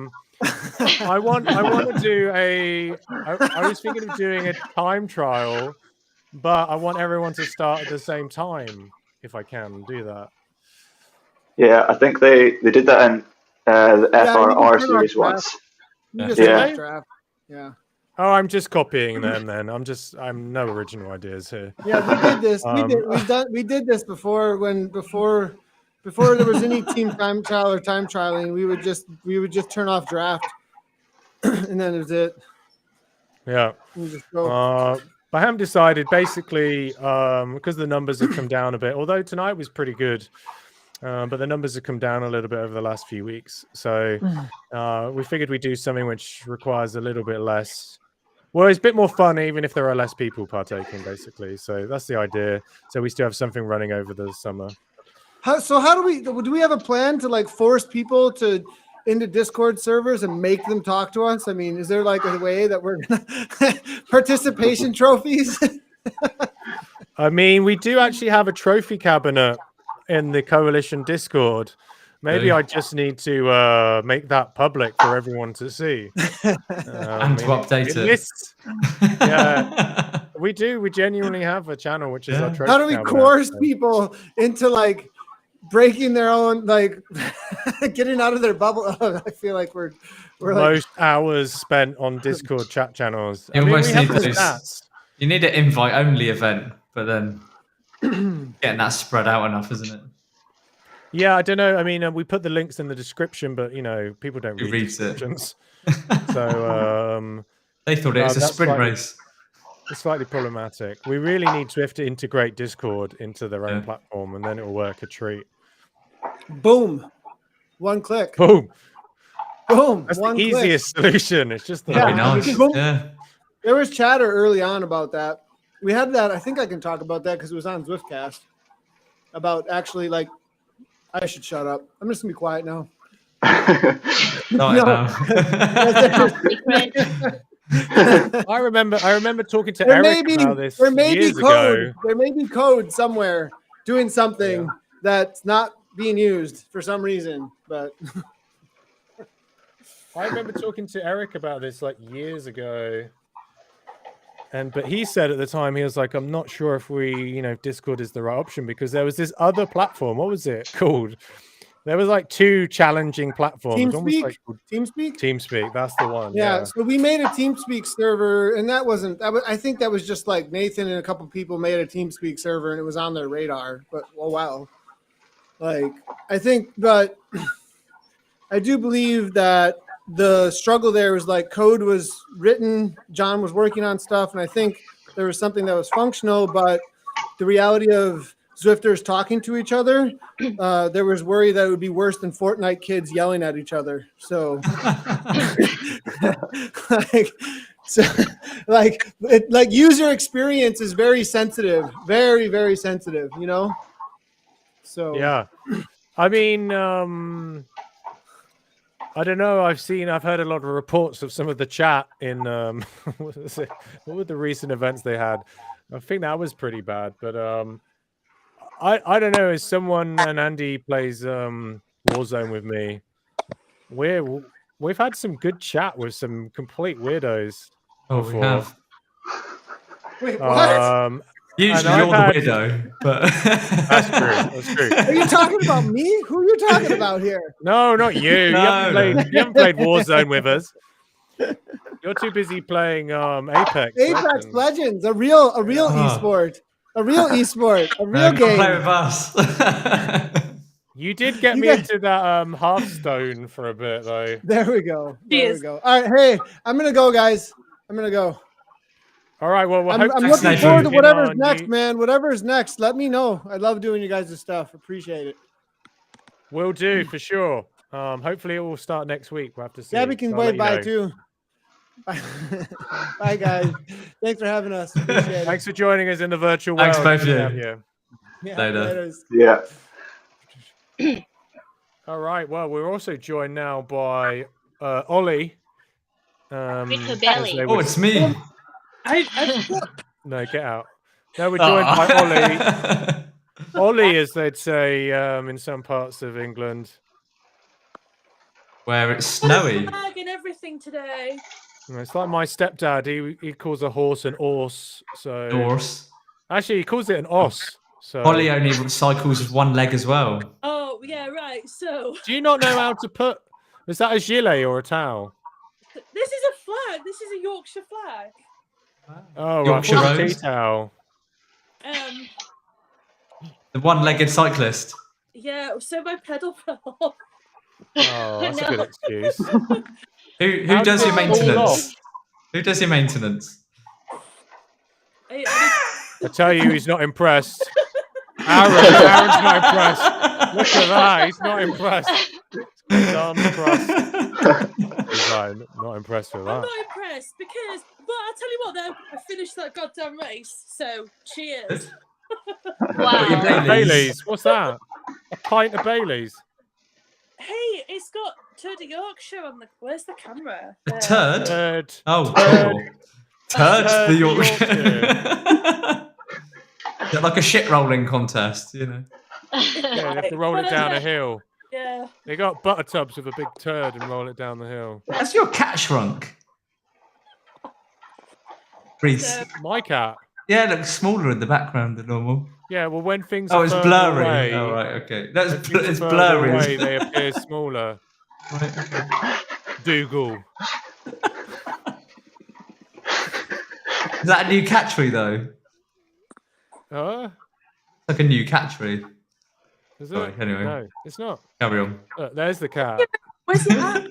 want to do I was thinking of doing a time trial, but I want everyone to start at the same time if I can do that. Yeah, I think they did that in the FRR series once. Draft. Yeah. Oh, I'm just copying them then. I'm no original ideas here. Yeah, we did this. We did this before before there was any team time trial or time trialing, we would just turn off draft and then it was it. Yeah. Just go. I haven't decided basically because the numbers have come down a bit, although tonight was pretty good. But the numbers have come down a little bit over the last few weeks. So we figured we'd do something which requires a little bit less. Well, it's a bit more fun, even if there are less people partaking, basically. So that's the idea. So we still have something running over the summer. How do we have a plan to like force people into Discord servers and make them talk to us? I mean, is there like a way that we're gonna participation trophies? I mean, we do actually have a trophy cabinet in the coalition Discord. Maybe I just need to make that public for everyone to see. And to update it. Yeah, we do. We genuinely have a channel, which is our trophy How do we cabinet. coerce people into like breaking their own, like getting out of their bubble? Oh, I feel like we're most hours spent on Discord chat channels. You need an invite-only event, but then getting that spread out enough, isn't it? Yeah, I don't know. I mean, we put the links in the description, but people don't read descriptions. So they thought it was a sprint race. It's slightly problematic. We really need Zwift to integrate Discord into their own platform, and then it will work a treat. Boom, one click. Boom. That's the easiest solution. It's just the There was chatter early on about that. We had that. I think I can talk about that because it was on Zwiftcast. About actually, like, I should shut up. I'm just gonna be quiet now. I remember talking to Eric about this years ago. There may be code somewhere doing something that's not being used for some reason, but I remember talking to Eric about this like years ago. But he said at the time, he was like, I'm not sure if Discord is the right option because there was this other platform. What was it called? There was like two challenging platforms. TeamSpeak, that's the one. Yeah. So we made a TeamSpeak server, and I think that was just like Nathan and a couple people made a TeamSpeak server, and it was on their radar. But I think, but I do believe that the struggle there was like code was written, John was working on stuff, and I think there was something that was functional, but the reality of Zwifters talking to each other, there was worry that it would be worse than Fortnite kids yelling at each other. So, user experience is very sensitive, very, very sensitive, So yeah, I mean, I don't know. I've heard a lot of reports of some of the chat in what were the recent events they had. I think that was pretty bad, but I don't know. As someone and Andy plays Warzone with me, We've had some good chat with some complete weirdos. Oh, before. we have. Wait, what? Usually and you're I've the weirdo, but That's true. That's true. Are you talking about me? Who are you talking about here? No, not you. You haven't No. played Warzone with us. You're too busy playing Apex. Apex Legends, a real Oh. esport, a real esport, a real Come game. play with us. You did get You me guys- into that Hearthstone for a bit, though. There we go. There we Cheers. go. All right, hey, I'm gonna go, guys. I'm gonna go. All right. Well, I'm hope to looking see forward to you whatever's on next, you- man. Whatever's next, let me know. I love doing you guys' stuff. Appreciate it. Will do for sure. Hopefully it will start next week. We'll have to see. Gabby can I'll wave let you bye know. too. Bye. Bye, guys. Thanks for having us. Appreciate it. Thanks for joining us in the virtual Thanks, world. both of Good to you. have you. Yeah, Later. laters. Yeah. All right. Well, we're also joined now by Ollie. With her as belly. they Oh, would- it's me. No, get out. No, we're joined by Ollie. Ollie, as they'd say in some parts of England. Where it's snowy. Bag and everything today. It's like my stepdad. He calls a horse an horse. So Horse. actually, he calls it an os. So Holly only cycles with one leg as well. Oh yeah, right. So do you not know how to put? Is that a gilet or a towel? this is a flag. This is a Yorkshire flag. Oh, Yorkshire right. Rose. Tea towel. Um, The one-legged cyclist. yeah. So my pedal fell off. Oh, that's a good No. excuse. Who How does did your it fall maintenance? off? Who does your maintenance? I tell you, he's not impressed. Aaron's not impressed. Look at that. He's not impressed. He's unimpressed. He's like, not impressed with I'm that. not impressed because, but I'll tell you what though, I finished that goddamn race. So cheers. Got your Wow. Baileys. Baileys. What's that? A pint of Baileys. Hey, it's got Turd of Yorkshire on the. Where's the camera? A There. turd? Third. Oh, Turd. cool. Turd Turd the Yorkshire. Is it like a shit rolling contest, you know? Yeah, they have to roll it down a hill. Yeah. They got butter tubs with a big turd and roll it down the hill. Has your cat shrunk? Reese. So, My cat. Yeah, it looks smaller in the background than normal. Yeah, well, when things Oh, are it's further blurry. away, Oh, right, okay. when That's things are it's further blurry. away, they appear smaller. Right, okay. Dougal. Is that a new catchphrase though? Huh? It's like a new catchphrase. Is it? Sorry, anyway. No, it's not. Carry on. Look, there's the cat. where's your hat?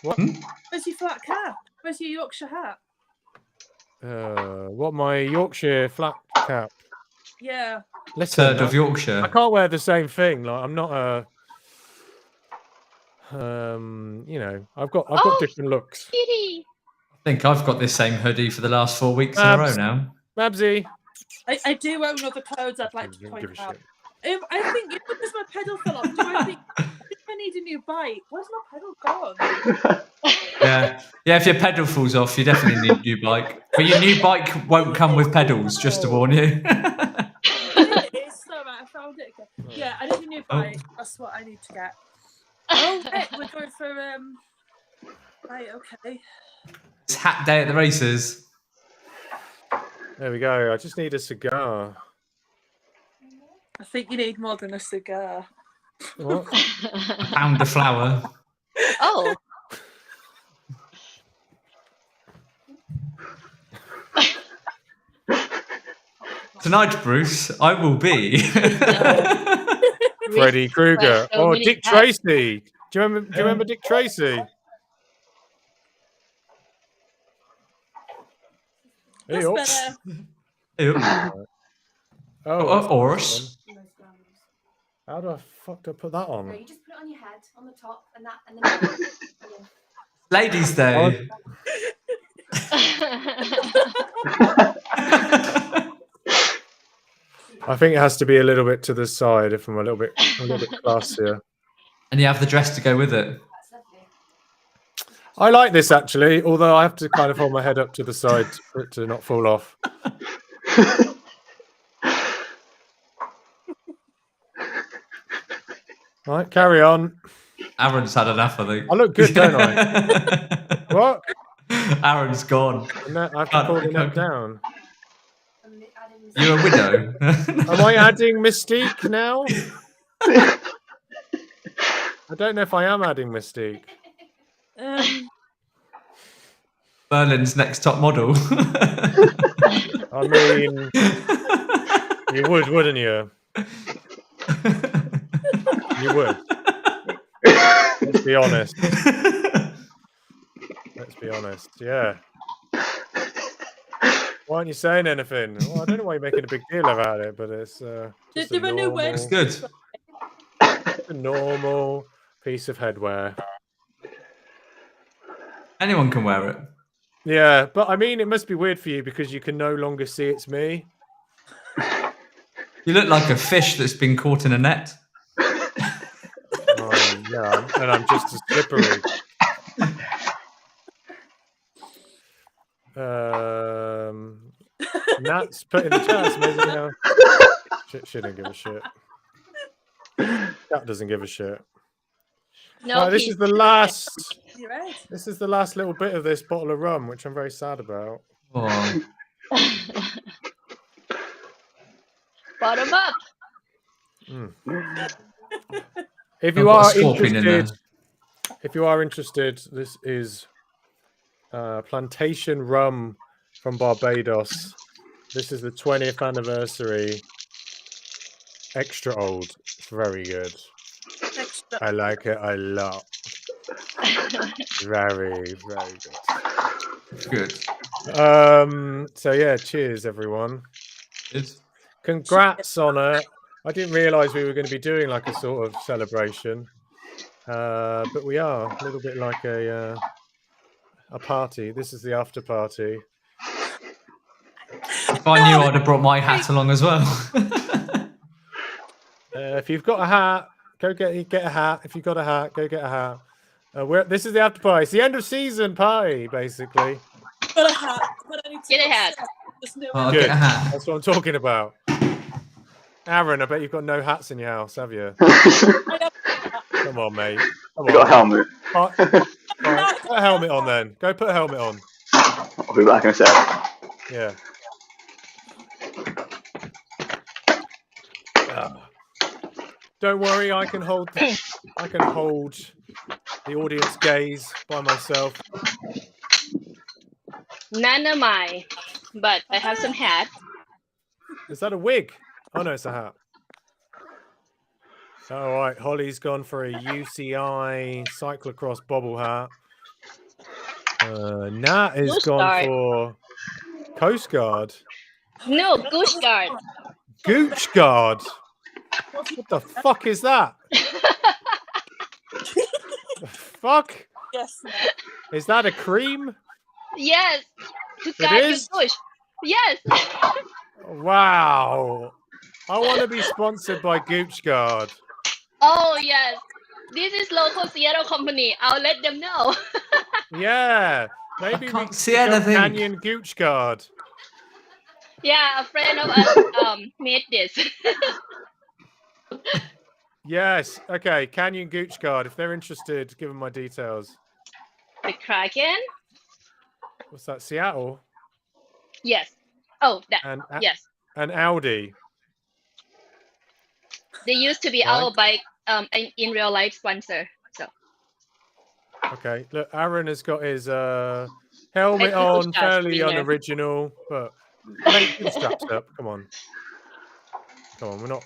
What? Where's your flat cap? Where's your Yorkshire hat? What, my Yorkshire flat cap? Yeah. Listen, Turd of I Yorkshire. can't wear the same thing. Like, I'm not a. You know, I've got Oh, different looks. Kitty. I think I've got this same hoodie for the last 4 weeks in a row Abs. now. Babsy. I do own other clothes I'd like to Don't give point a out. shit. I think because my pedal fell off, I think I need a new bike. Where's my pedal gone? Yeah. Yeah, if your pedal falls off, you definitely need a new bike. But your new bike won't come with pedals, just to warn you. It's all right. I found it again. Yeah, I need a new bike. That's what I need to get. Oh, right, we're going for Right, okay. It's hat day at the races. There we go. I just need a cigar. I think you need more than a cigar. What? Pound of flour. Oh. Tonight, Bruce, I will be. Freddy Krueger. so Oh, many Dick hats. Tracy. Do you remember Dick Tracy? That's Ew. better. Ew. Oh, Horse. how do I put that No, on? you just put it on your head, on the top, and then. Yeah. Ladies' Day. I think it has to be a little bit to the side if I'm a little bit classier. And you have the dress to go with it. That's lovely. I like this actually, although I have to kind of hold my head up to the side for it to not fall off. Right, carry on. Aaron's had enough, I think. I look good, don't I? What? Aaron's gone. I have to pull the neck down. I'm adding You're a widow. Am I adding mystique now? I don't know if I am adding mystique. Berlin's next top model. I mean, you would, wouldn't you? You would. Let's be honest. Let's be honest. Yeah. Why aren't you saying anything? Well, I don't know why you're making a big deal about it, but it's just There are no It's words. good. a normal piece of headwear. Anyone can wear it. Yeah, but I mean, it must be weird for you because you can no longer see it's me. You look like a fish that's been caught in a net. Yeah, and I'm just as slippery. Nat's put in the chat. It's amazing how she didn't give a shit. Cat doesn't give a shit. No, this peace. is the last. You're right. This is the last little bit of this bottle of rum, which I'm very sad about. Oh. Bottom up. If I've you got a are scorpion in there. interested, this is plantation rum from Barbados. This is the 20th anniversary. Extra old. It's very good. Extra. I like it a lot. Very, very good. Good. So yeah, cheers everyone. Good. Congrats on it. I didn't realise we were going to be doing like a sort of celebration, but we are a little bit like a party. This is the after party. If I knew, I'd have brought my hat along as well. If you've got a hat, go get a hat. If you've got a hat, go get a hat. This is the after party. It's the end of season party, basically. Got a hat. But I need to Get a hat. There's no I'll Good. get a hat. That's what I'm talking about. Aaron, I bet you've got no hats in your house, have you? Come on, mate. Come I got a on. helmet. All right, put a helmet on then. Go put a helmet on. I'll be back in a sec. Yeah. Don't worry, I can hold the audience gaze by myself. None of mine, but I have some hats. Is that a wig? Oh no, it's a hat. All right, Holly's gone for a UCI cyclocross bobble hat. Nat has Coast gone Guard. for Coast Guard. No, Goose Guard. Gooch Guard. What the fuck is that? The fuck? Yes. No. Is that a cream? Yes. To guide your is? bush. Yes. Wow. I want to be sponsored by Gooch Guard. Oh yes. This is local Seattle company. I'll let them know. Yeah. Maybe we can't can see become anything. Canyon Gooch Guard. Yeah, a friend of us made this. Yes. Okay. Canyon Gooch Guard. If they're interested, give them my details. The Kraken? What's that? Seattle Yes. Oh, that. and Yes. and Audi. They used to be Right. our bike in real life sponsor. So Okay. Look, Aaron has got his helmet I on, think we'll fairly start unoriginal, but mate, get straps up. Come on. Come on. We're not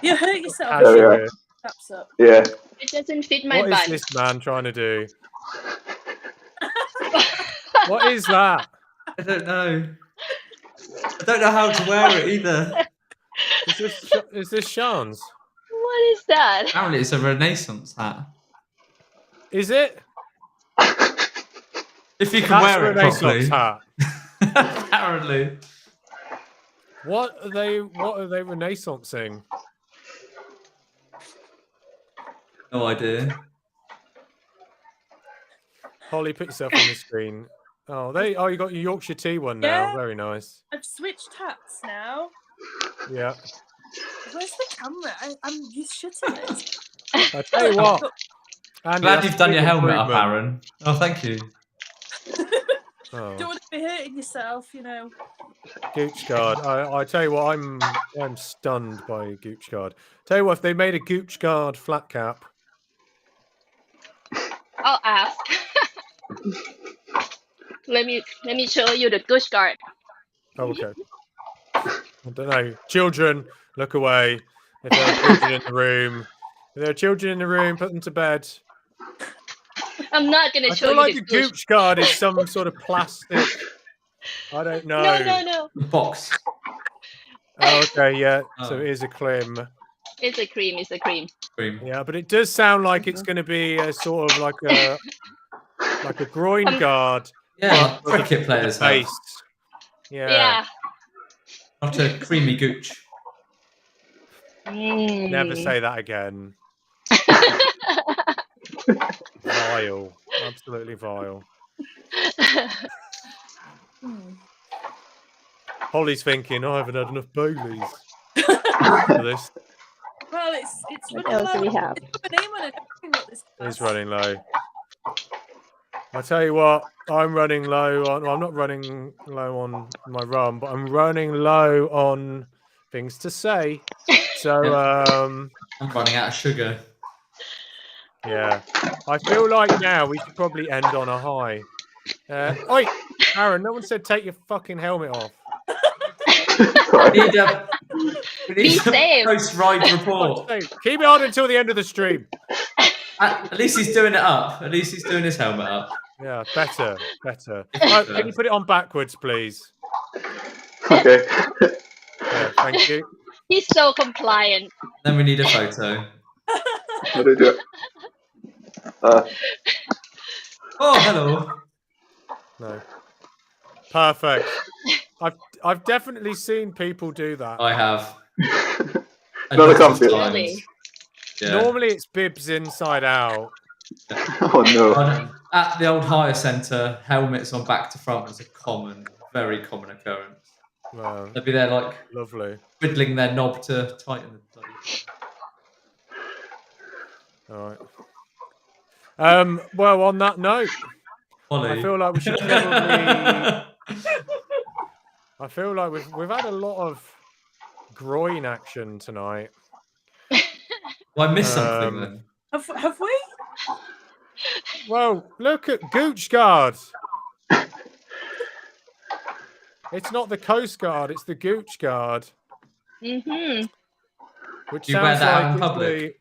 You hurt yourself. There we casual are. here. Straps up. Yeah. it doesn't fit my What is butt. this man trying to do? What is that? I don't know. I don't know how to wear it either. Is this Sean's? What is that? Apparently, it's a Renaissance hat. Is it? If you can That's wear it Renaissance properly. hat. Apparently. What are they Renaissancing? No idea. Holly, put yourself on the screen. Oh, you got your Yorkshire tea one now. Yeah. Very nice. I've switched hats now. Yeah. Where's the camera? I'm you shutting it. I tell you what. Andy, Glad that's you've a done big your helmet up, improvement. Aaron. Oh, thank you. Oh. Don't want to be hurting yourself, you know. Gooch guard. I tell you what, I'm stunned by Gooch guard. Tell you what, if they made a Gooch guard flat cap, I'll ask. let me show you the Gush guard. oh, okay. I don't know. Children, look away. If there are children in the room, if there are children in the room, put them to bed. I'm not gonna I show feel you like the the Gush. Gooch guard is some sort of plastic. I don't know. No. Box. Oh, okay, yeah. So Oh. it is a Klim. It's a cream. It's a cream. Cream. Yeah, but it does sound like it's going to be a sort of like a groin guard. Yeah, but like cricket with players the have. base. Yeah. Yeah. Not a creamy gooch. Never say that again. Vile. Absolutely vile. Holly's thinking, I haven't had enough Baileys for this. Well, it's What running else do low. we have? It's coming in when I don't think this It's class. running low. I tell you what, I'm running low on. Well, I'm not running low on my run, but I'm running low on things to say. So, I'm running out of sugar. yeah, I feel like now we should probably end on a high. Oi, Aaron, no one said take your fucking helmet off. Sorry. We need Be a safe. post-ride report. Keep it on until the end of the stream. At least he's doing it up. At least he's doing his helmet up. Yeah, better. Oh, can you put it on backwards, please? Okay. Yeah, thank you. He's so compliant. Then we need a photo. How do I do it? Oh, hello. No. Perfect. I've definitely seen people do that. I have. A Not a lot of comfy. times. Really? Yeah. Normally it's bibs inside out. Oh no. At the old hire centre, helmets on back to front is a very common occurrence. Wow, They'll be there like lovely. twiddling their knob to tighten the bloody. All right. Well, on that note, Ollie. I feel like we should probably. I feel like we've had a lot of groin action tonight. Well, I missed something then. Have we? Well, look at Gooch Guard. It's not the Coast Guard; it's the Gooch Guard. Mm-hmm. Which You wear sounds that out like in it's public?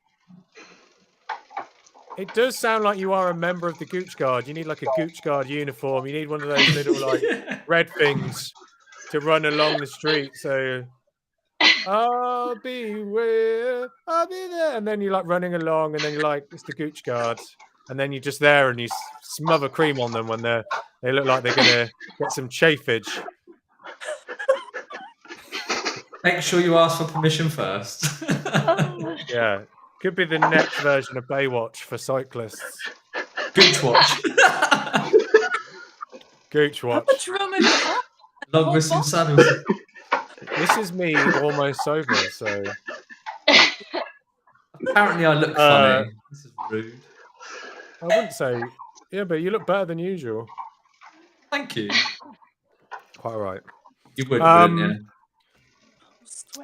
It does sound like you are a member of the Gooch Guard. You need like a Gooch Guard uniform. You need one of those little like red things to run along the street. So I'll be there, and then you're like running along, and then you're like, it's the Gooch Guard, and then you're just there, and you smother cream on them when they look like they're gonna get some chafage. Make sure you ask for permission first. Yeah, could be the next version of Baywatch for cyclists. Gooch watch. Gooch How Watch. much room have you got? Along with some saddles. This is me almost sober, so Apparently, I look funny. This is rude. I wouldn't say. Yeah, but you look better than usual. Thank you. Quite all right. You would, wouldn't you?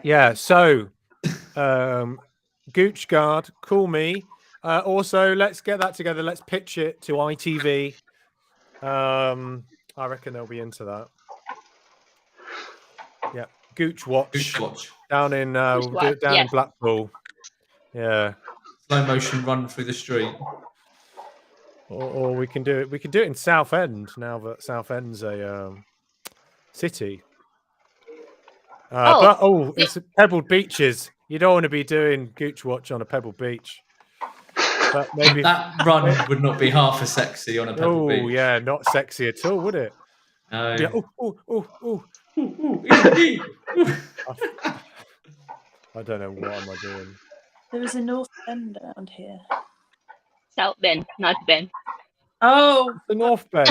Yeah, so Gooch Guard, call me. Also, let's get that together. Let's pitch it to ITV. I reckon they'll be into that. Yeah, Gooch Watch, Gooch watch. down in we'll do it down in yes. Blackpool. Yeah, Slow motion run through the street. or we can do it. We can do it in Southend now that Southend's a city. It's pebbled beaches. You don't want to be doing Gooch Watch on a pebbled beach. But maybe That run would not be half as sexy on a pebble beach. yeah, not sexy at all, would it? No. Yeah. I don't know what am I doing. There is a North Bend around here. South Bend, North Bend. Oh. The North Bend.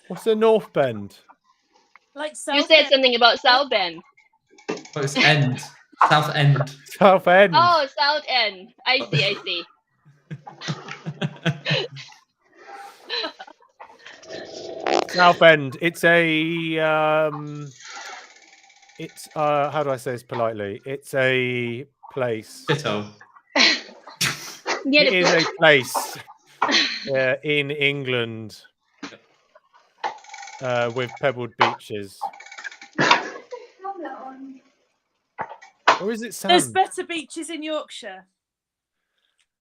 What's the North Bend? Like South You said Bend. something about South Bend. Oh, it's end. South End. South End. Oh, South End. I see. South End. It's a how do I say this politely? It's a place. Ditto. Near It the is a pool. place in England with pebbled beaches. Or is it There's sand? better beaches in Yorkshire.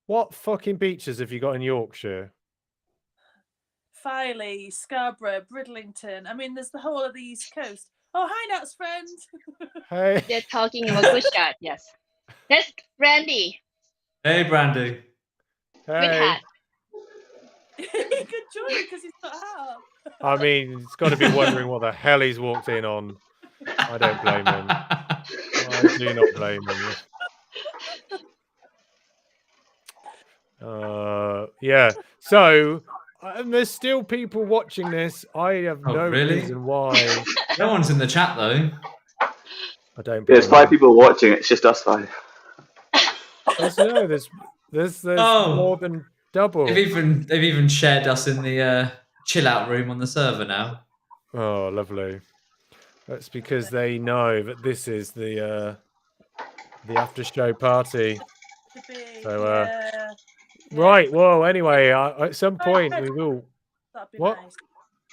What fucking beaches have you got in Yorkshire? Filey, Scarborough, Bridlington. I mean, there's the whole of the East Coast. Oh, hi, Nat's friend. Hey. They're talking about good shot. Yes. That's Brandy. Hey, Brandy. With Hey. hat. He could join because he's got hat. I mean, he's got to be wondering what the hell he's walked in on. I don't blame him. I do not blame him. Yeah. So there's still people watching this. I have Oh, no really? reason why. No one's in the chat though. I don't. There's blame 5 people watching. It's just us 5. There's Oh. more than double. They've even shared us in the chill out room on the server now. Oh, lovely. That's because they know that this is the after show party. The big, So, yeah. Right. Well, anyway, at some point we will. That'd be What? nice.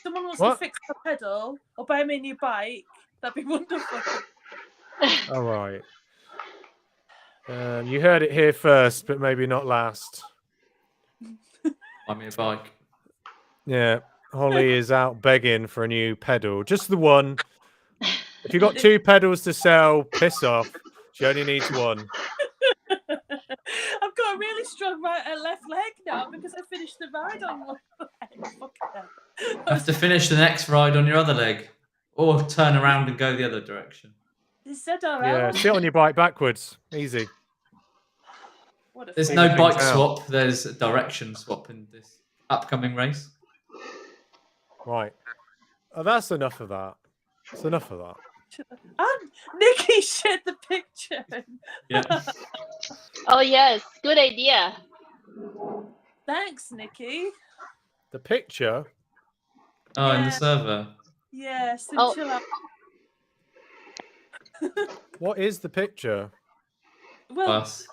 Someone wants What? to fix my pedal or buy me a new bike. That'd be wonderful. All right. You heard it here first, but maybe not last. Buy me a bike. Yeah, Holly is out begging for a new pedal, just the one. If you've got 2 pedals to sell, piss off. She only needs 1. I've got a really strong right and left leg now because I finished the ride on one leg. Fuck yeah. You have to finish the next ride on your other leg, or turn around and go the other direction. Is that all Yeah, right? sit on your bike backwards. Easy. What a There's figure. no Figure bike things out. swap. There's a direction swap in this upcoming race. Right. Oh, that's enough of that. That's enough of that. And Nikki shared the picture. Yeah. Oh yes, good idea. Thanks, Nikki. The picture. Oh, in the Yeah. server. Yes, Oh. chill out. What is the picture? Well, Us.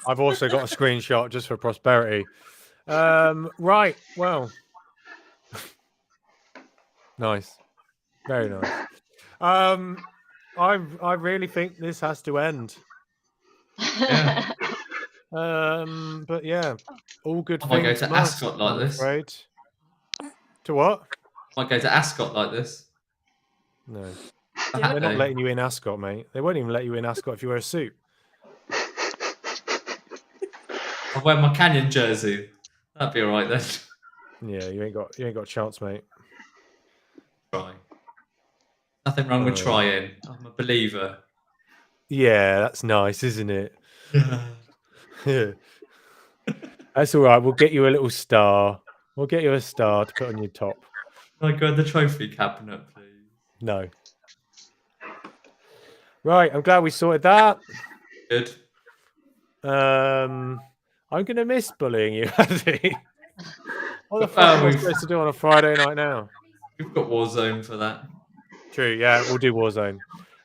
I've also got a screenshot just for prosperity. Right. Well. Nice. Very nice. I really think this has to end. Yeah. But yeah, all good I might go things. to must, Ascot like I'm this. afraid. To what? Might go to Ascot like this. No, A they're hat not day. letting you in Ascot, mate. They won't even let you in Ascot if you wear a suit. I'll wear my Canyon jersey. That'd be alright then. Yeah, you ain't got a chance, mate. Try. Nothing wrong with Oh. trying. I'm a believer. Yeah, that's nice, isn't it? That's all right. We'll get you a little star. We'll get you a star to put on your top. Can I go in the trophy cabinet, please? No. Right, I'm glad we sorted that. Good. I'm gonna miss bullying you, Andy. What the Oh, fuck am I we've- supposed to do on a Friday night now? We've got Warzone for that. True, yeah, we'll do Warzone.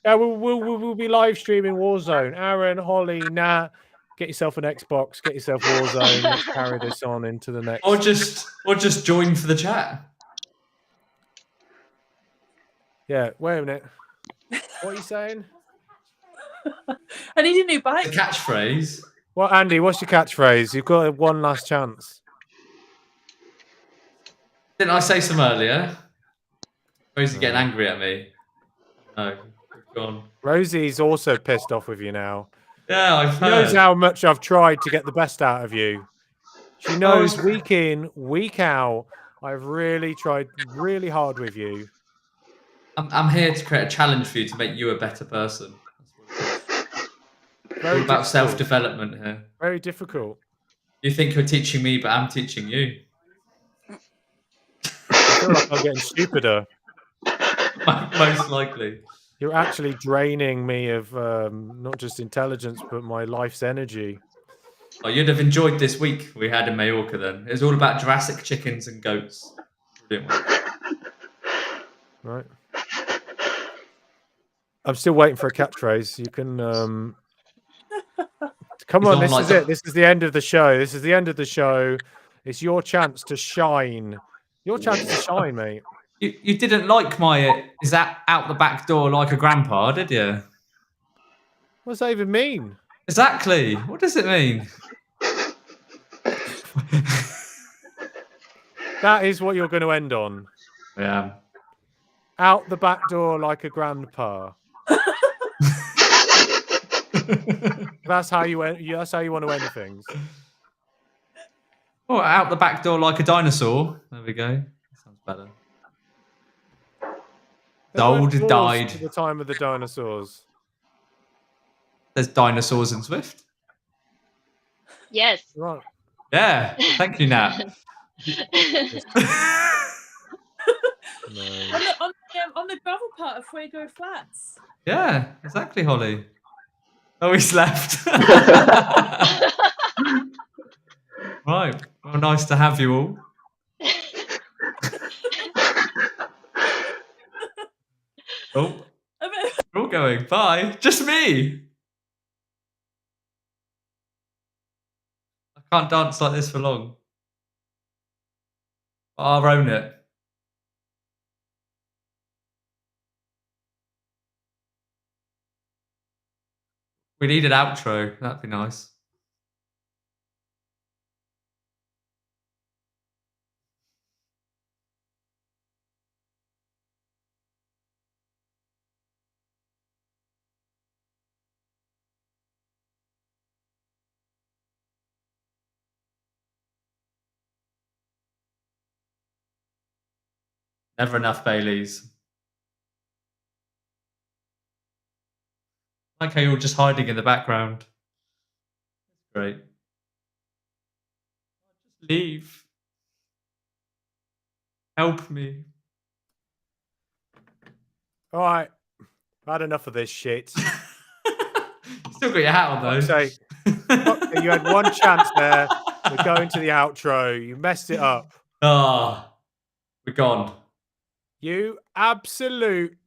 Yeah, we'll be live streaming Warzone. Aaron, Holly, Nat, get yourself an Xbox, get yourself Warzone. Let's carry this on into the next. Or just join for the chat. Yeah, wait a minute. What are you saying? I need a new The bike. catchphrase. Well, Andy, what's your catchphrase? You've got one last chance. Didn't I say some earlier? Rosie's getting angry at me. No, we've gone. Rosie's also pissed off with you now. Yeah, I've She knows heard. how much I've tried to get the best out of you. She knows Oh. week in, week out, I've really tried really hard with you. I'm here to create a challenge for you to make you a better person. That's what it is. It's all about difficult. self-development here. Very difficult. You think you're teaching me, but I'm teaching you. I feel like I'm getting stupider. Most likely. You're actually draining me of not just intelligence, but my life's energy. Oh, you'd have enjoyed this week we had in Mallorca then. It was all about Jurassic chickens and goats. Brilliant one. Right. I'm still waiting for a catchphrase. You can come He's on, on this like is the- it. This is the end of the show. This is the end of the show. It's your chance to shine. Your chance to shine, mate. You didn't like my is that out the back door like a grandpa, did you? What does that even mean? Exactly. What does it mean? That is what you're going to end on. Yeah. Out the back door like a grandpa. That's how you end. That's how you want to end things. Oh, out the back door like a dinosaur. There we go. That sounds better. There weren't Old doors died. at the time of the dinosaurs. There's dinosaurs in Swift. Yes. Right. Yeah. Thank you, Nat. No. On the gravel part of Fuego Flats. Yeah, exactly, Holly. Oh, he's left. Right. Well, nice to have you all. Oh, we're all going. Bye. Just me. I can't dance like this for long. I'll own it. We need an outro. That'd be nice. Never enough Baileys. Like how you're just hiding in the background. Great. Just leave. Help me. All right. I've had enough of this shit. Still got your hat on though. So you had one chance there. We're going to the outro. You messed it up. Ah, we're gone. You absolute